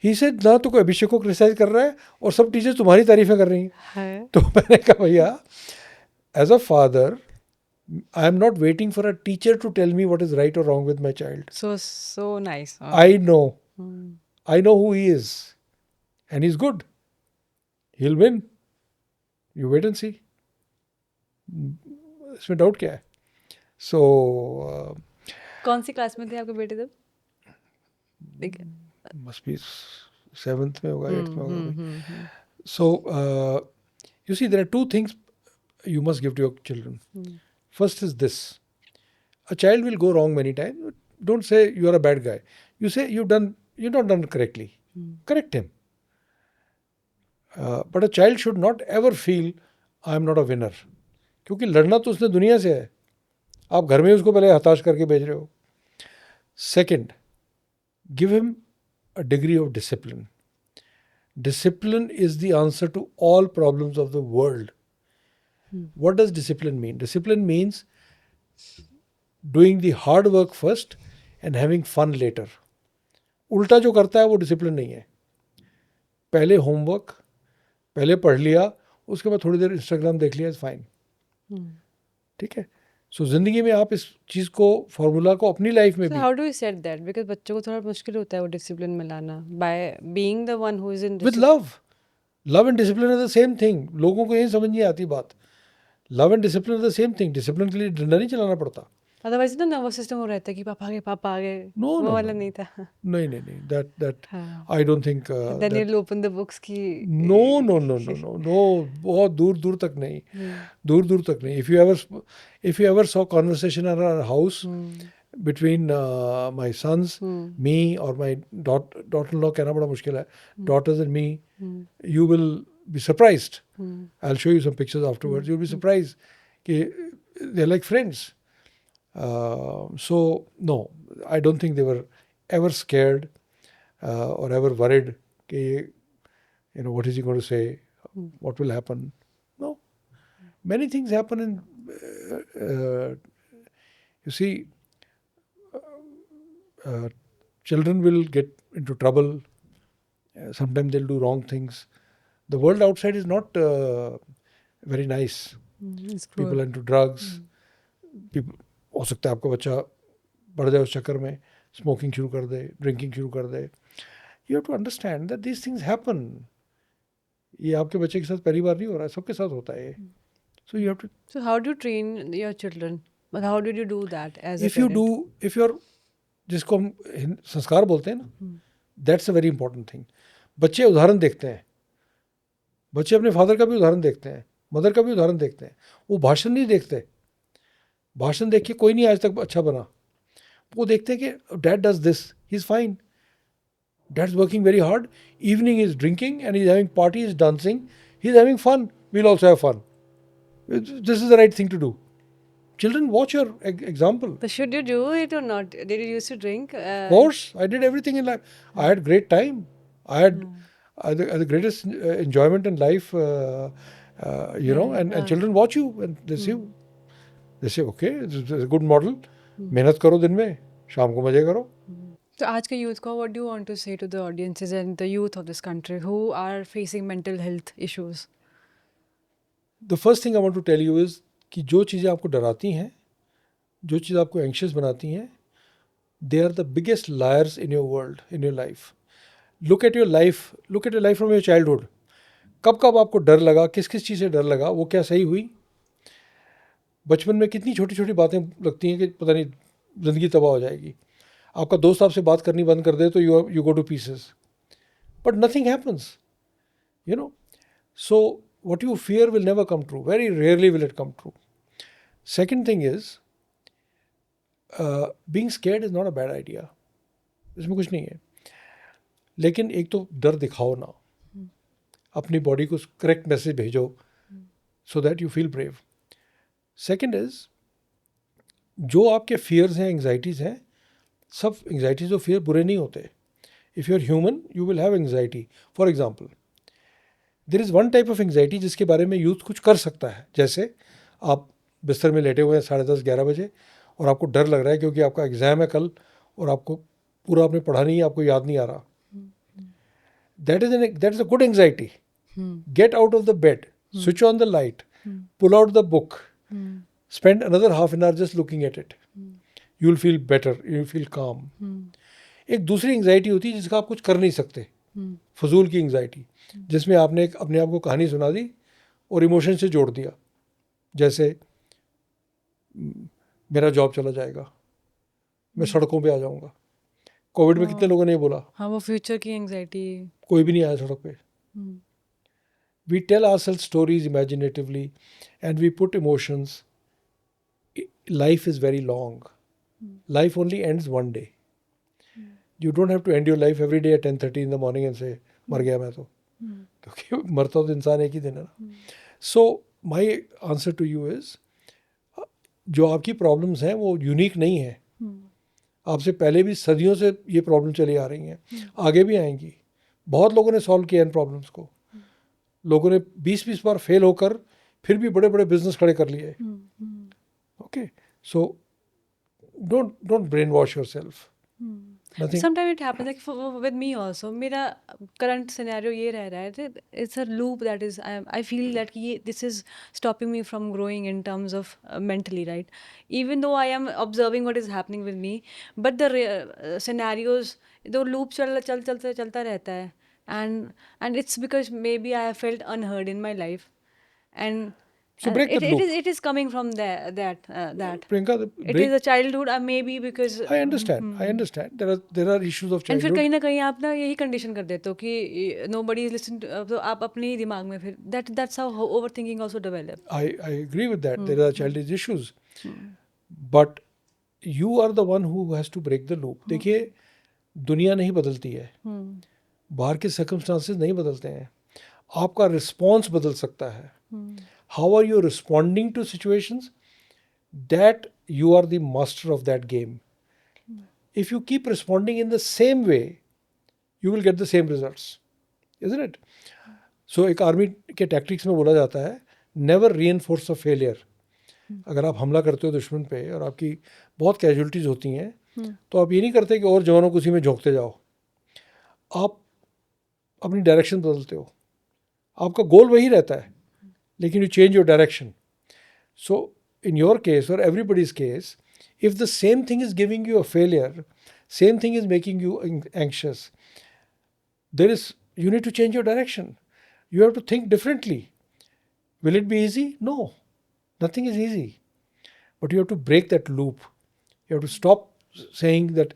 He said ना तो कोई अभिषेक को क्रिटिसाइज कर रहा है और सब टीचर्स तुम्हारी तारीफें कर रही हैं. तो मैंने कहा भैया, as a father, I am not waiting for a teacher to tell me what is right or wrong with my child.
So nice.
I know. I know who he is. And he's good. He'll win. You wait and see. इसमें doubt क्या है. So
कौन सी class में थे आपके बेटे तब?
must be 7th में होगा, 8th में होगा. So you see, there are two things you must give to your children. First is this: a child will go wrong many times. Don't say you are a bad guy. You say you're not done correctly. Correct him. But a child should not ever feel I am not a winner. क्योंकि लड़ना तो उसने दुनिया से है, आप घर में उसको पहले हताश करके भेज रहे हो. Second, give him a degree of discipline. Discipline is the answer to all problems of the world. What does discipline mean? Discipline means doing the hard work first and having fun later. उल्टा जो करता है वो discipline नहीं है. पहले homework, पहले पढ़ लिया, उसके बाद थोड़ी देर इंस्टाग्राम देख लिया, इज फाइन. ठीक है. सो जिंदगी में आप इस चीज को, फॉर्मूला को अपनी लाइफ में भी.
How do you set that? Because बच्चों को थोड़ा मुश्किल होता है वो डिसिप्लिन में लाना, by being the one who is in
with love and discipline are the same thing. लोगों को यही समझ नहीं आती बात. Love and discipline are the same thing. Discipline के लिए डंडा नहीं चलाना पड़ता.
अदरवाइज ना नर्वस सिस्टम हो रहता है कि पापा आ गए.
No,
वाला नहीं था.
नहीं. That I don't think.
Then you'll open the books की.
No. बहुत दूर तक नहीं. दूर तक नहीं. If you ever saw conversation in our house between my sons, me or my daughter-in-law, कहना बड़ा मुश्किल है, daughters and me, you will be surprised. I'll show you some pictures afterwards. You'll be surprised कि they're like friends. So no, I don't think they were ever scared or ever worried कि what is he going to say, what will happen. No, many things happen and you see, children will get into trouble. Sometimes they'll do wrong things. The world outside is not very nice.
It's
People
cruel.
are into drugs. People, हो सकता है आपका बच्चा बढ़ जाए उस चक्कर में, स्मोकिंग शुरू कर दे, ड्रिंकिंग शुरू कर दे. You have to understand that these things happen. ये आपके बच्चे के साथ पहली बार नहीं हो रहा है, सबके साथ होता है ये. So you have to,
So how do you train your children? But how did you do that as a
if you
parent?
Do, if you are, जिसको हम संस्कार बोलते हैं ना, that's a very important thing. बच्चे उदाहरण देखते हैं. बच्चे अपने फादर का भी उदाहरण देखते हैं, मदर का भी उदाहरण देखते हैं. वो भाषण नहीं देखते. भाषण देख के कोई नहीं आज तक अच्छा बना. वो देखते हैं कि dad does this, he is fine, dad is working very hard, evening is drinking and is having party, is dancing, he is having fun, we will also have fun. This is the right thing to do. Children, watch your example.
So should you do it or not? Did you used to drink?
Of course, I did everything in life. I had great time. I had the greatest enjoyment in life, and children watch you and they say, okay, this is a good model. मेहनत करो दिन में, शाम को मजे करो.
So आज के youth को what do you want to say to the audiences and the youth of this country who are facing mental health issues?
The first thing I want to tell you is कि जो चीज़ें आपको डराती हैं, जो चीज़ आपको anxious बनाती हैं, they are the biggest liars in your world, in your life. Look at your life from your childhood. कब कब आपको डर लगा, किस किस चीज़ से डर लगा, वो क्या सही हुई. बचपन में कितनी छोटी छोटी बातें लगती हैं कि पता नहीं ज़िंदगी तबाह हो जाएगी. आपका दोस्त आपसे बात करनी बंद कर दे तो you go two pieces, but nothing happens, so what you fear will never come true. Very rarely will it come true. Second thing is, being scared is not a bad idea. इसमें कुछ नहीं है. लेकिन एक तो डर दिखाओ ना, अपनी बॉडी को करेक्ट मैसेज भेजो so that you feel brave. Second is, जो आपके fears हैं, anxieties हैं, सब anxieties और fear बुरे नहीं होते. If you are human, you will have anxiety. For example, there is one type of anxiety जिसके बारे में यूथ कुछ कर सकता है. जैसे आप बिस्तर में लेटे हुए हैं 10:30-11 बजे और आपको डर लग रहा है क्योंकि आपका एग्ज़ाम है कल और आपको पूरा आपने पढ़ा नहीं है, आपको याद नहीं आ रहा. That is a good anxiety. Get out of the bed, switch on the light, pull out the book, spend another half an hour just looking at it. You will feel better, you will feel calm. एक दूसरी anxiety होती है जिसका आप कुछ कर नहीं सकते, फजूल की एंग्जाइटी, जिसमें आपने अपने आप को कहानी सुना दी और इमोशन से जोड़ दिया. जैसे मेरा जॉब चला जाएगा, मैं सड़कों पे आ जाऊंगा. कोविड में कितने लोगों ने ये बोला.
हाँ, वो फ्यूचर की एंग्जाइटी.
कोई भी नहीं आया सड़क पे. We tell ourselves stories imaginatively and we put emotions. Life is very long. Life only ends one day. You don't have to end your life every day at 10:30 in the morning and say मर गया मैं तो, क्योंकि मरता तो इंसान एक ही दिन है ना. So my answer to you is, जो आपकी प्रॉब्लम्स हैं वो यूनिक नहीं है. आपसे पहले भी सदियों से ये प्रॉब्लम चली आ रही हैं, आगे भी आएंगी. बहुत लोगों ने सॉल्व किया इन प्रॉब्लम्स को. लोगों ने 20-20 बार फेल होकर फिर भी बड़े बड़े बिजनेस खड़े कर लिए. Okay, so don't brain wash yourself. Nothing.
Sometimes it happens like with me also. मेरा current scenario ये रह रहा है. It's a loop that is. I feel that this is stopping me from growing in terms of mentally, right? Even though I am observing what is happening with me, but the scenarios, the loop चलता रहता है. And it's because maybe I have felt unheard in my life, and
So break that loop.
It is coming from that.
Priyanka,
It is a childhood, maybe because.
I understand. There are issues of
And फिर
childhood.
कहीं ना कहीं आप ना यही condition कर देते हो कि nobody is listening to, तो आप अपने ही दिमाग में फिर that's how overthinking also develop.
I agree with that. There are childish issues. But you are the one who has to break the loop. देखिए, दुनिया नहीं बदलती है, बाहर के circumstances नहीं बदलते हैं, आपका रिस्पॉन्स बदल सकता है. How are you responding to situations? that you are the master of that game. If you keep responding in the same way, you will get the same results, isn't it? So एक army के tactics में बोला जाता है, never reinforce a failure. अगर आप हमला करते हो दुश्मन पे और आपकी बहुत कैजुअलिटीज होती हैं, तो आप ये नहीं करते कि और जवानों को उसी में झोंकते जाओ, आप अपनी डायरेक्शन बदलते हो. आपका गोल वही रहता है, लेकिन you change your direction. So in your case or everybody's case, if the same thing is giving you a failure, same thing is making you anxious, you need to change your direction. You have to think differently. Will it be easy? No, nothing is easy. But you have to break that loop. You have to stop saying that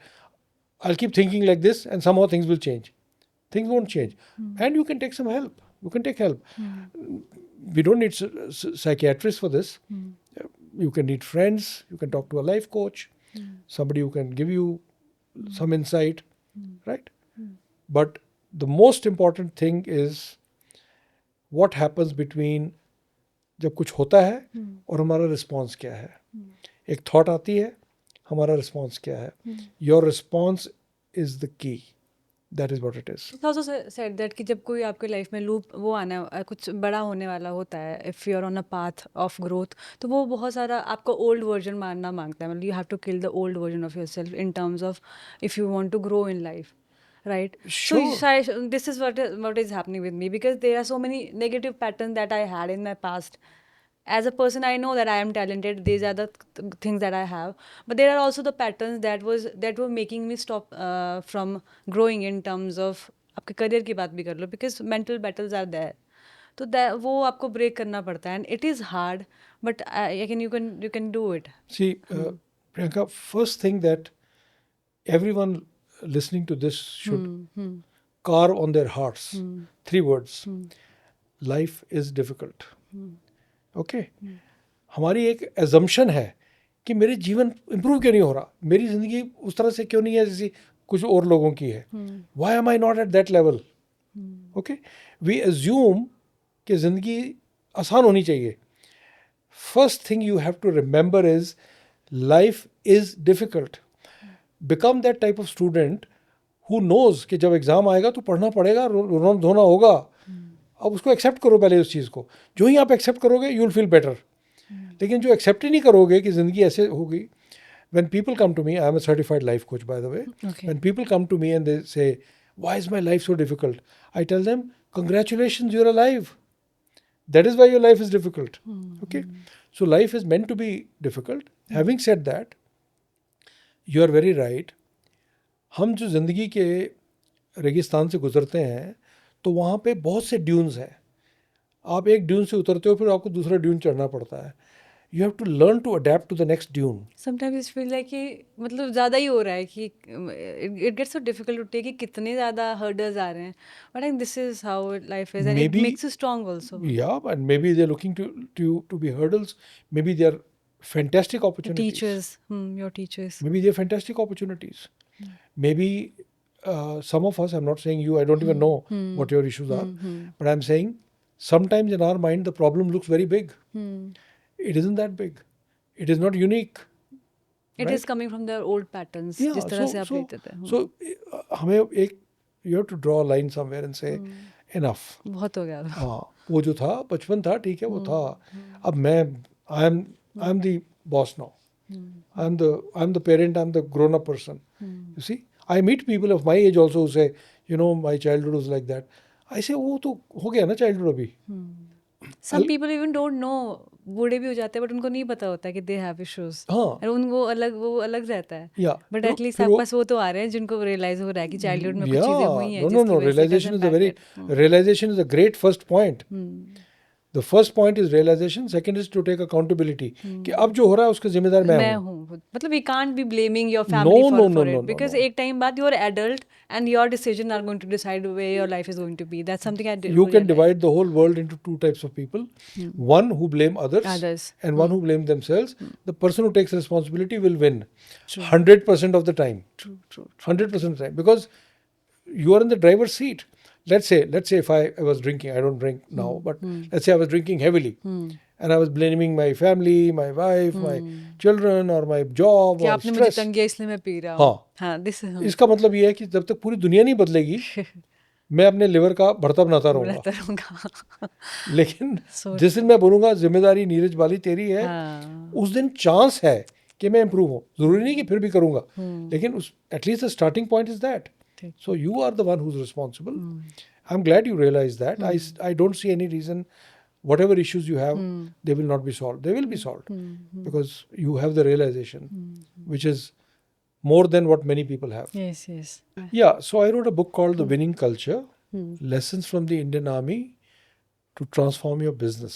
I'll keep thinking like this and somehow things will change. Things won't change. And you can take some help. You can take help. We don't need psychiatrists for this. You can need friends. You can talk to a life coach, somebody who can give you some insight, right? But the most important thing is what happens between जब कुछ होता है और हमारा response क्या है. एक thought आती है, हमारा रिस्पॉन्स क्या है. Your response is the key. That is what it is.
It's also said that कि जब कोई आपके लाइफ में लूप वो आना कुछ बड़ा होने वाला होता है, if you are on a path of growth, तो वो बहुत सारा आपका ओल्ड वर्जन मारना मांगता है. मतलब you have to kill the old version of your self in terms of if you want to grow in life, right?
Sure.
So this is what is happening with me, because there are so many negative patterns that I had in my past. As a person, I know that I am talented. These are the things that I have, but there are also the patterns that were making me stop from growing in terms of आपके career की बात भी कर लो, because mental battles are there. तो वो आपको break करना पड़ता है, and it is hard, but you can do it.
See, Priyanka, first thing that everyone listening to this should carve on their hearts. 3 words. Life is difficult. Okay? हमारी एक assumption है कि मेरे जीवन improve क्यों नहीं हो रहा, मेरी ज़िंदगी उस तरह से क्यों नहीं है जैसी कुछ और लोगों की है. Why am I not at that level? Okay? We assume कि ज़िंदगी आसान होनी चाहिए. First thing you have to remember is life is difficult. Become that type of student who knows कि जब एग्ज़ाम आएगा तो पढ़ना पड़ेगा, रोना धोना होगा. अब उसको एक्सेप्ट करो पहले उस चीज़ को. जो ही आप एक्सेप्ट करोगे यू विल फील बेटर. लेकिन जो एक्सेप्ट ही नहीं करोगे कि ज़िंदगी ऐसे होगी. When people come to me, I am a certified life coach, by the way.
Okay.
When people come to me and they say, why is my life so difficult? I tell them, congratulations, you're alive. That is why your life is difficult. Okay? So life is meant to be difficult. Having said that, you are very right. हम जो ज़िंदगी के रेगिस्तान से गुजरते हैं तो वहाँ पे बहुत से ड्यून्स हैं. आप एक ड्यून से उतरते हो, फिर आपको दूसरा ड्यून चढ़ना पड़ता है. You have to learn to adapt to the next dune.
Sometimes it feels like कि मतलब ज़्यादा ही हो रहा है कि it gets so difficult to take कि कितने ज़्यादा hurdles आ रहे हैं. But I think this is how life is, and
Maybe,
it makes you strong also.
Yeah, and maybe they're looking to be hurdles. Maybe they're fantastic opportunities.
Teachers, your teachers.
Maybe they're fantastic opportunities. Maybe some of us, I'm not saying you, I don't even know what your issues are, but I'm saying sometimes in our mind the problem looks very big. It isn't that big. It is not unique.
It
right?
is coming from their old patterns.
Yeah,
जिस तरह से आप लेते थे.
So हमें एक you have to draw a line somewhere and say enough.
बहुत हो गया.
हाँ, वो जो था बचपन था, ठीक है, वो था. अब मैं I am the boss now. I'm the parent. I'm the grown up person. You see, I meet people of my age also who say, you know, my childhood was like that. I say, वो तो हो गया ना childhood अभी.
Some people even don't know, बूढ़े भी हो जाते हैं, but उनको नहीं पता होता कि they have issues.
हाँ.
और उनको वो अलग रहता है.
Yeah.
But at least आपके पास वो तो आ रहे हैं जिनको realize हो रहा है कि childhood में कुछ चीजें हुई हैं.
No. Realization is a great first point. The first point is realization. Second is to take accountability. कि अब जो हो रहा है उसका जिम्मेदार मैं हूँ.
मतलब we can't be blaming your family for it. Because
no.
एक time बाद you are adult and your decisions are going to decide where your life is going to be. That's something I did.
You can divide the whole world into 2 types of people. One who blame others. And one who blame themselves. The person who takes responsibility will win. True. 100% of the time.
True.
100% of the time. Because you are in the driver's seat. Let's say if I was drinking, I don't drink now, but let's say I was drinking heavily and I was blaming my family, my wife, my children or my job
कि
or
आपने मुझे
stress.
तंग किया इसलिए मैं P रहा
हाँ.
हूँ. हाँ, this is
इसका मतलब ये है कि जब तक पूरी दुनिया नहीं बदलेगी मैं अपने लिवर का भरता बनाता रहूंगा.
बुलाता रहूँगा.
लेकिन
So
जिस दिन मैं बोलूंगा जिम्मेदारी नीरज वाली तेरी है,
हाँ.
उस दिन चांस है कि मैं इम्प्रूव हूँ. जरूरी नहीं कि फिर भी करूंगा, लेकिन उस at least the starting point is that.
ठीक.
So you are the one who's responsible. I'm glad you realize that. I don't see any reason whatever issues you have, they will not be solved. They will be solved because you have the realization, which is more than what many people have.
Yes, yes.
Yeah, so I wrote a book called The Winning Culture, Lessons from the Indian Army to Transform Your Business.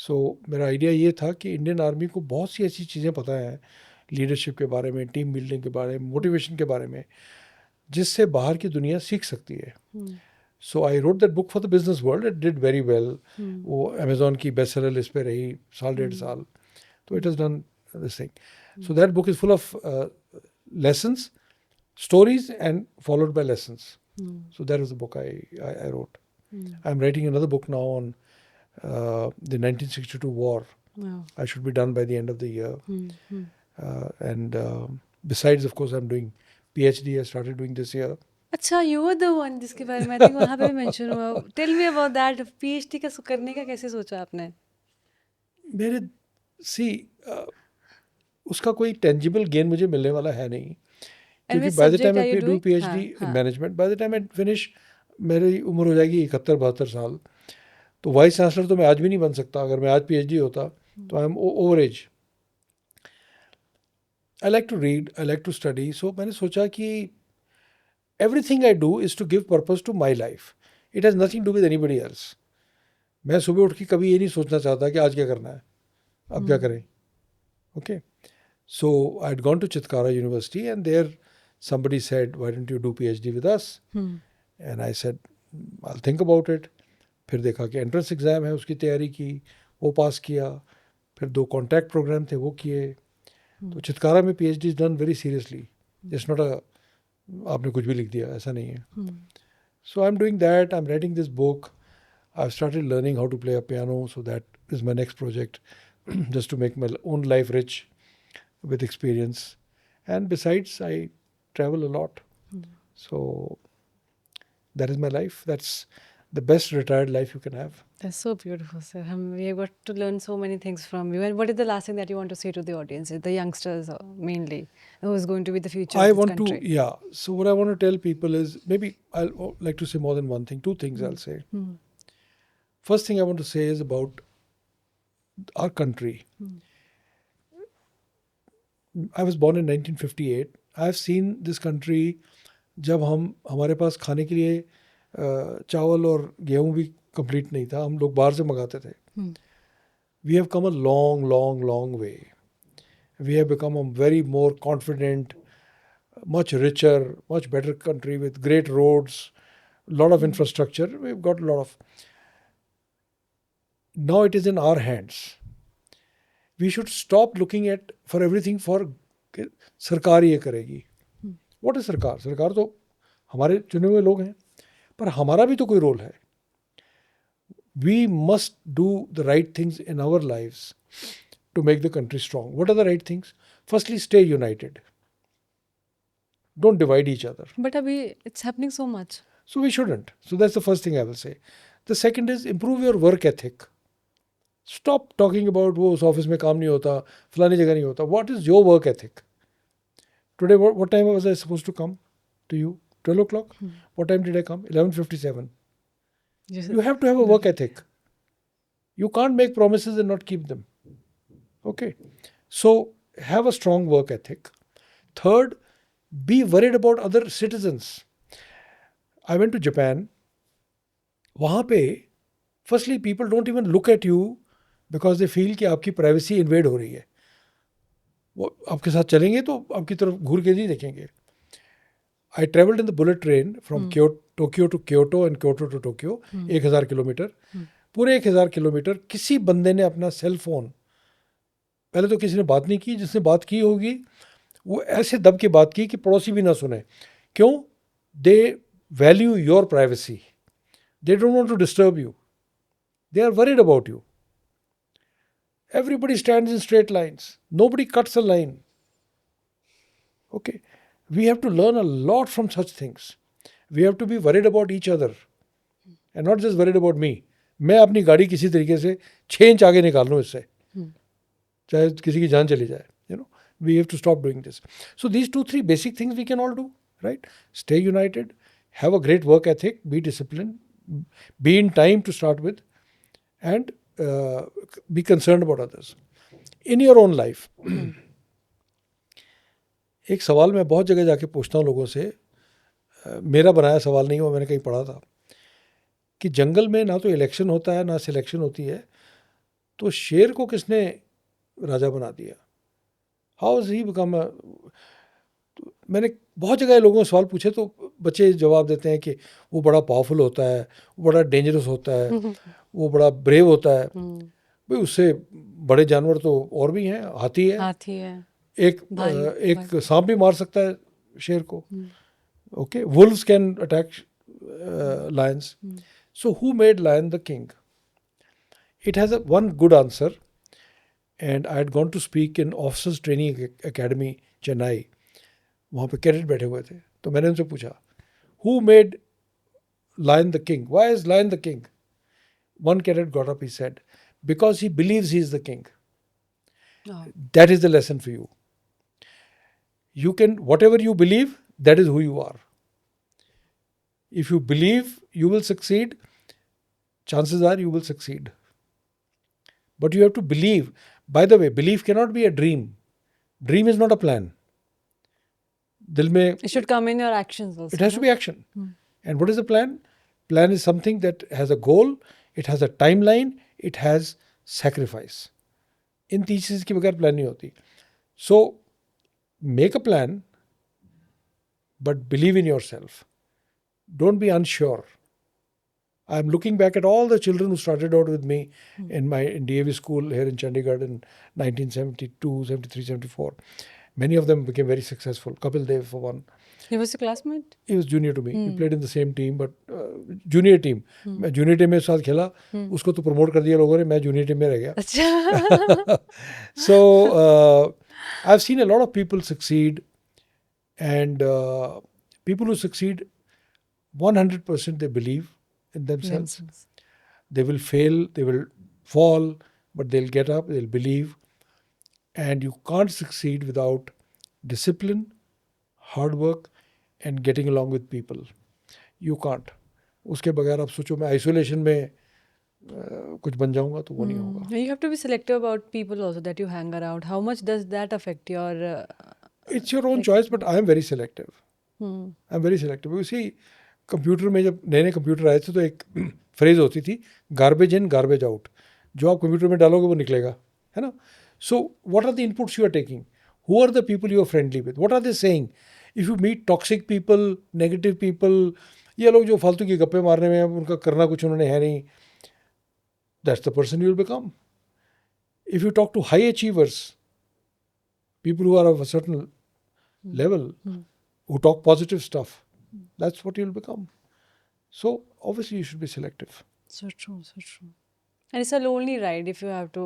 So मेरा idea ये था कि Indian army को बहुत सी ऐसी चीज़ें पता हैं, लीडरशिप के बारे में, टीम बिल्डिंग के बारे में, मोटिवेशन के बारे में, जिससे बाहर की दुनिया सीख सकती है. So I wrote that book for the business world. It did very well. वो अमेजोन की बेस्ट सेलर लिस्ट पे रही 1.5 साल. तो it has done this thing. So that book is full of lessons, stories, and followed by lessons. So that was the book I wrote. I'm writing another book now on the 1962 war.
Wow.
I should be done by the end of the year. And besides, of course, I'm doing PhD. I started doing this year.
अच्छा, you were the one जिसके बारे में I think वहाँ पे भी mention हुआ. Tell me about that. PhD का करने का कैसे सोचा आपने?
मेरे उसका कोई टेंजिबल गेन मुझे मिलने वाला है नहीं, क्योंकि by the time I do PhD in management, by the time I finish मेरी उम्र हो जाएगी 71-72 साल. तो वाइस चांसलर तो मैं आज भी नहीं बन सकता. अगर मैं आज PhD होता तो I am over age. I like to read, I like to study. So मैंने सोचा कि everything I do is to give purpose to my life. It has nothing to do with anybody else. मैं सुबह उठ के कभी ये नहीं सोचना चाहता कि आज क्या करना है, अब क्या करें. Okay. So I had gone to Chitkara University and there somebody said, why don't you do PhD with us? And I said, I'll think about it. फिर देखा कि एंट्रेंस एग्ज़ाम है, उसकी तैयारी की, वो पास किया. फिर 2 कॉन्टैक्ट प्रोग्राम थे, वो किए. तो चितकारा में PhD is done very seriously. It's not a आपने कुछ भी लिख दिया, ऐसा नहीं है. So I'm doing that. I'm writing this book. I've started learning how to play a piano, so that is my next project, just to make my own life rich with experience. And besides, I travel a lot. So that is my life. That's the best retired life you can have.
That's so beautiful, sir. We have got to learn so many things from you. And what is the last thing that you want to say to the audience, the youngsters mainly, who is going to be the future of this country?
So what I want to tell people is, maybe I'll like to say more than one thing. 2 things I'll say. First thing I want to say is about our country. I was born in 1958. I've seen this country जब हमारे पास खाने के लिए चावल और गेहूँ भी complete नहीं था, हम लोग बाहर से मंगाते थे. We have come a long way. We have become a very more confident, much richer, much better country with great roads, a lot of infrastructure. We've got a lot of. Now it is in our hands. We should stop looking at for everything for सरकार ये करेगी. What is सरकार? सरकार तो हमारे चुने हुए लोग हैं, पर हमारा भी तो कोई रोल है. We must do the right things in our lives to make the country strong. What are the right things? Firstly, stay united. Don't divide each other.
But abhi, it's happening so much.
So we shouldn't. So that's the first thing I will say. The second is improve your work ethic. Stop talking about वो उस office में काम नहीं होता, फलानी जगह नहीं होता. What is your work ethic? Today, what time was I supposed to come to you? 12 o'clock? What time did I come? 11:57. You have to have a work ethic. You can't make promises and not keep them. Okay. So have a strong work ethic. Third, be worried about other citizens. I went to Japan. वहाँ पे, firstly, people don't even look at you because they feel कि आपकी privacy invade हो रही है. वो आपके साथ चलेंगे तो आपकी तरफ घूर के नहीं देखेंगे. I traveled in the bullet train from Tokyo to Kyoto and Kyoto to Tokyo, 1000 kilometre. पूरे 1000 किलोमीटर किसी बंदे ने अपना सेल फोन, पहले तो किसी ने बात नहीं की, जिसने बात की होगी वो ऐसे दब के बात की कि पड़ोसी भी ना सुने. क्यों? They value your privacy. They don't want to disturb you. They are worried about you. Everybody stands in straight lines. Nobody cuts a line. Okay. We have to learn a lot from such things. We have to be worried about each other and not just worried about me. मैं अपनी गाड़ी किसी तरीके से 6 inch आगे निकाल लूँ इससे, चाहे किसी की जान चली जाए. We have to stop doing this. So these 2-3 basic things we can all do, right? Stay united, have a great work ethic, be disciplined, be in time to start with, and be concerned about others. In your own life, एक सवाल मैं बहुत जगह जाके पूछता हूँ लोगों से, मेरा बनाया सवाल नहीं हुआ, मैंने कहीं पढ़ा था कि जंगल में ना तो इलेक्शन होता है ना सिलेक्शन होती है, तो शेर को किसने राजा बना दिया? How is he become? मैंने बहुत जगह लोगों से सवाल पूछे तो बच्चे जवाब देते हैं कि वो बड़ा पावरफुल होता है, वो बड़ा डेंजरस होता है, वो बड़ा ब्रेव होता है. भाई उससे बड़े जानवर तो और भी हैं, हाथी है. एक सांप भी मार सकता है शेर को. Okay, wolves can attack lions. So who made lion the king? It has one good answer, and I had gone to speak in Officers Training Academy, Chennai. वहाँ पे कैडेट बैठे हुए थे, तो मैंने उनसे पूछा, who made lion the king? Why is lion the king? One cadet got up, he said, because he believes he is the king. Oh. That is the lesson for you. You can, whatever you believe, that is who you are. If you believe you will succeed, chances are you will succeed. But you have to believe. By the way, belief cannot be a dream. Dream is not a plan.
It should come in your actions also.
It has to be action. And what is a plan? Plan is something that has a goal, it has a timeline, it has sacrifice. इन तीन चीज़ के बगैर plan नहीं होती. So, make a plan, but believe in yourself. Don't be unsure. I'm looking back at all the children who started out with me in DAV school here in Chandigarh in 1972, 73, 74. Many of them became very successful. Kapil Dev for one.
He was a classmate?
He was junior to me. He played in the same team, but junior team. मैं junior team में साथ खेला, उसको तो promote कर दिया लोगों ने, मैं junior team में रह गया. So I've seen a lot of people succeed, and people who succeed 100% they believe in themselves. They will fail, they will fall, but they'll get up, they'll believe. And you can't succeed without discipline, hard work, and getting along with people. You can't. उसके बगैर आप सोचो मैं isolation में कुछ बन जाऊंगा तो वो नहीं होगा.
You have to be selective about people also that you hang around. How much does that affect your...
It's your own choice, but I am very selective. I'm very selective. You see, computer में जब नए नए computer आए थे तो एक phrase होती थी, गार्बेज इन गार्बेज आउट. जो आप कंप्यूटर में डालोगे वो निकलेगा, है ना. So what are the inputs you are taking? Who are the people you are friendly with? What are they saying? If you meet toxic people, negative people, ये लोग जो फालतू की गप्पे मारने में उनका करना कुछ उन्होंने है नहीं, that's the person you will become. If you talk to high achievers, people who are of a certain level, who talk positive stuff, that's what you'll become. So obviously you should be selective.
So true. And it's a lonely ride if you have to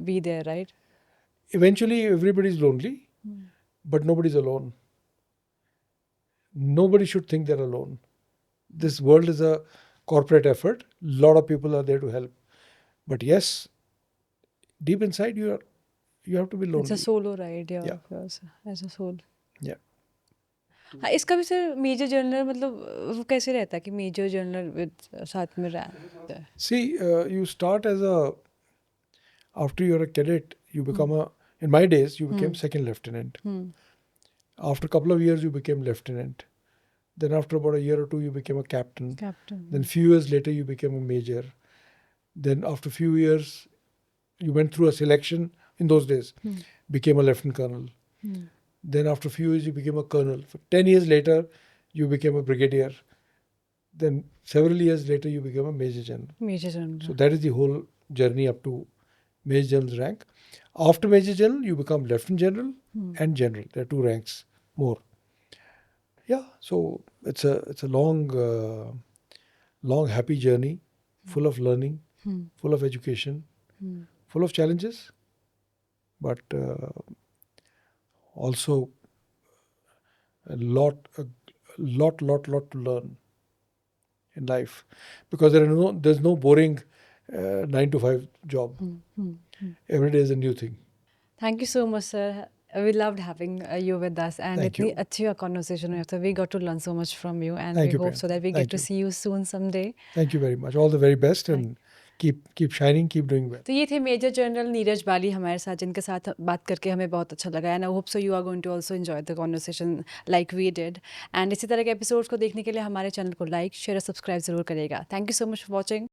be there, right?
Eventually everybody's lonely, but nobody's alone. Nobody should think they're alone. This world is a corporate effort. A lot of people are there to help. But yes, deep inside you have to be lonely.
It's a solo ride, yeah. As a soul.
Yeah.
हाँ, इसका भी sir major journal मतलब वो कैसे रहता है कि major journal with साथ में रहा है?
See, you start as a, after you're a cadet, you become a, in my days, you became second lieutenant. After a couple of years, you became lieutenant. Then after about a year or two, you became a captain. Then few years later, you became a major. Then after few years, you went through a selection in those days, became a lieutenant colonel. Then after a few years, you became a colonel. 10 years later, you became a brigadier. Then several years later, you became a major general. So that is the whole journey up to major general's rank. After major general, you become lieutenant general and general. There are 2 ranks more. Yeah, so it's a long, long happy journey, full of learning, full of education, full of challenges, but also a lot to learn in life, because there's no boring 9 to 5 job. Every day is a new thing.
Thank you so much, sir. We loved having you with us, and
Thank
इतनी
you.
अच्छी conversation हुई, so we got to learn so much from you, and
Thank
we
you,
hope so
Priyanka.
that we
Thank
get to
you.
see you soon someday.
Thank you very much. All the very best, and keep shining, keep doing well.
तो ये थे major general Neeraj बाली हमारे साथ, जिनके साथ बात करके हमें बहुत अच्छा लगा, and I hope so you are going to also enjoy the conversation like we did. And इसी तरह के एपिसोड्स को देखने के लिए हमारे चैनल को लाइक शेयर और सब्सक्राइब जरूर करेगा। Thank you so much for watching.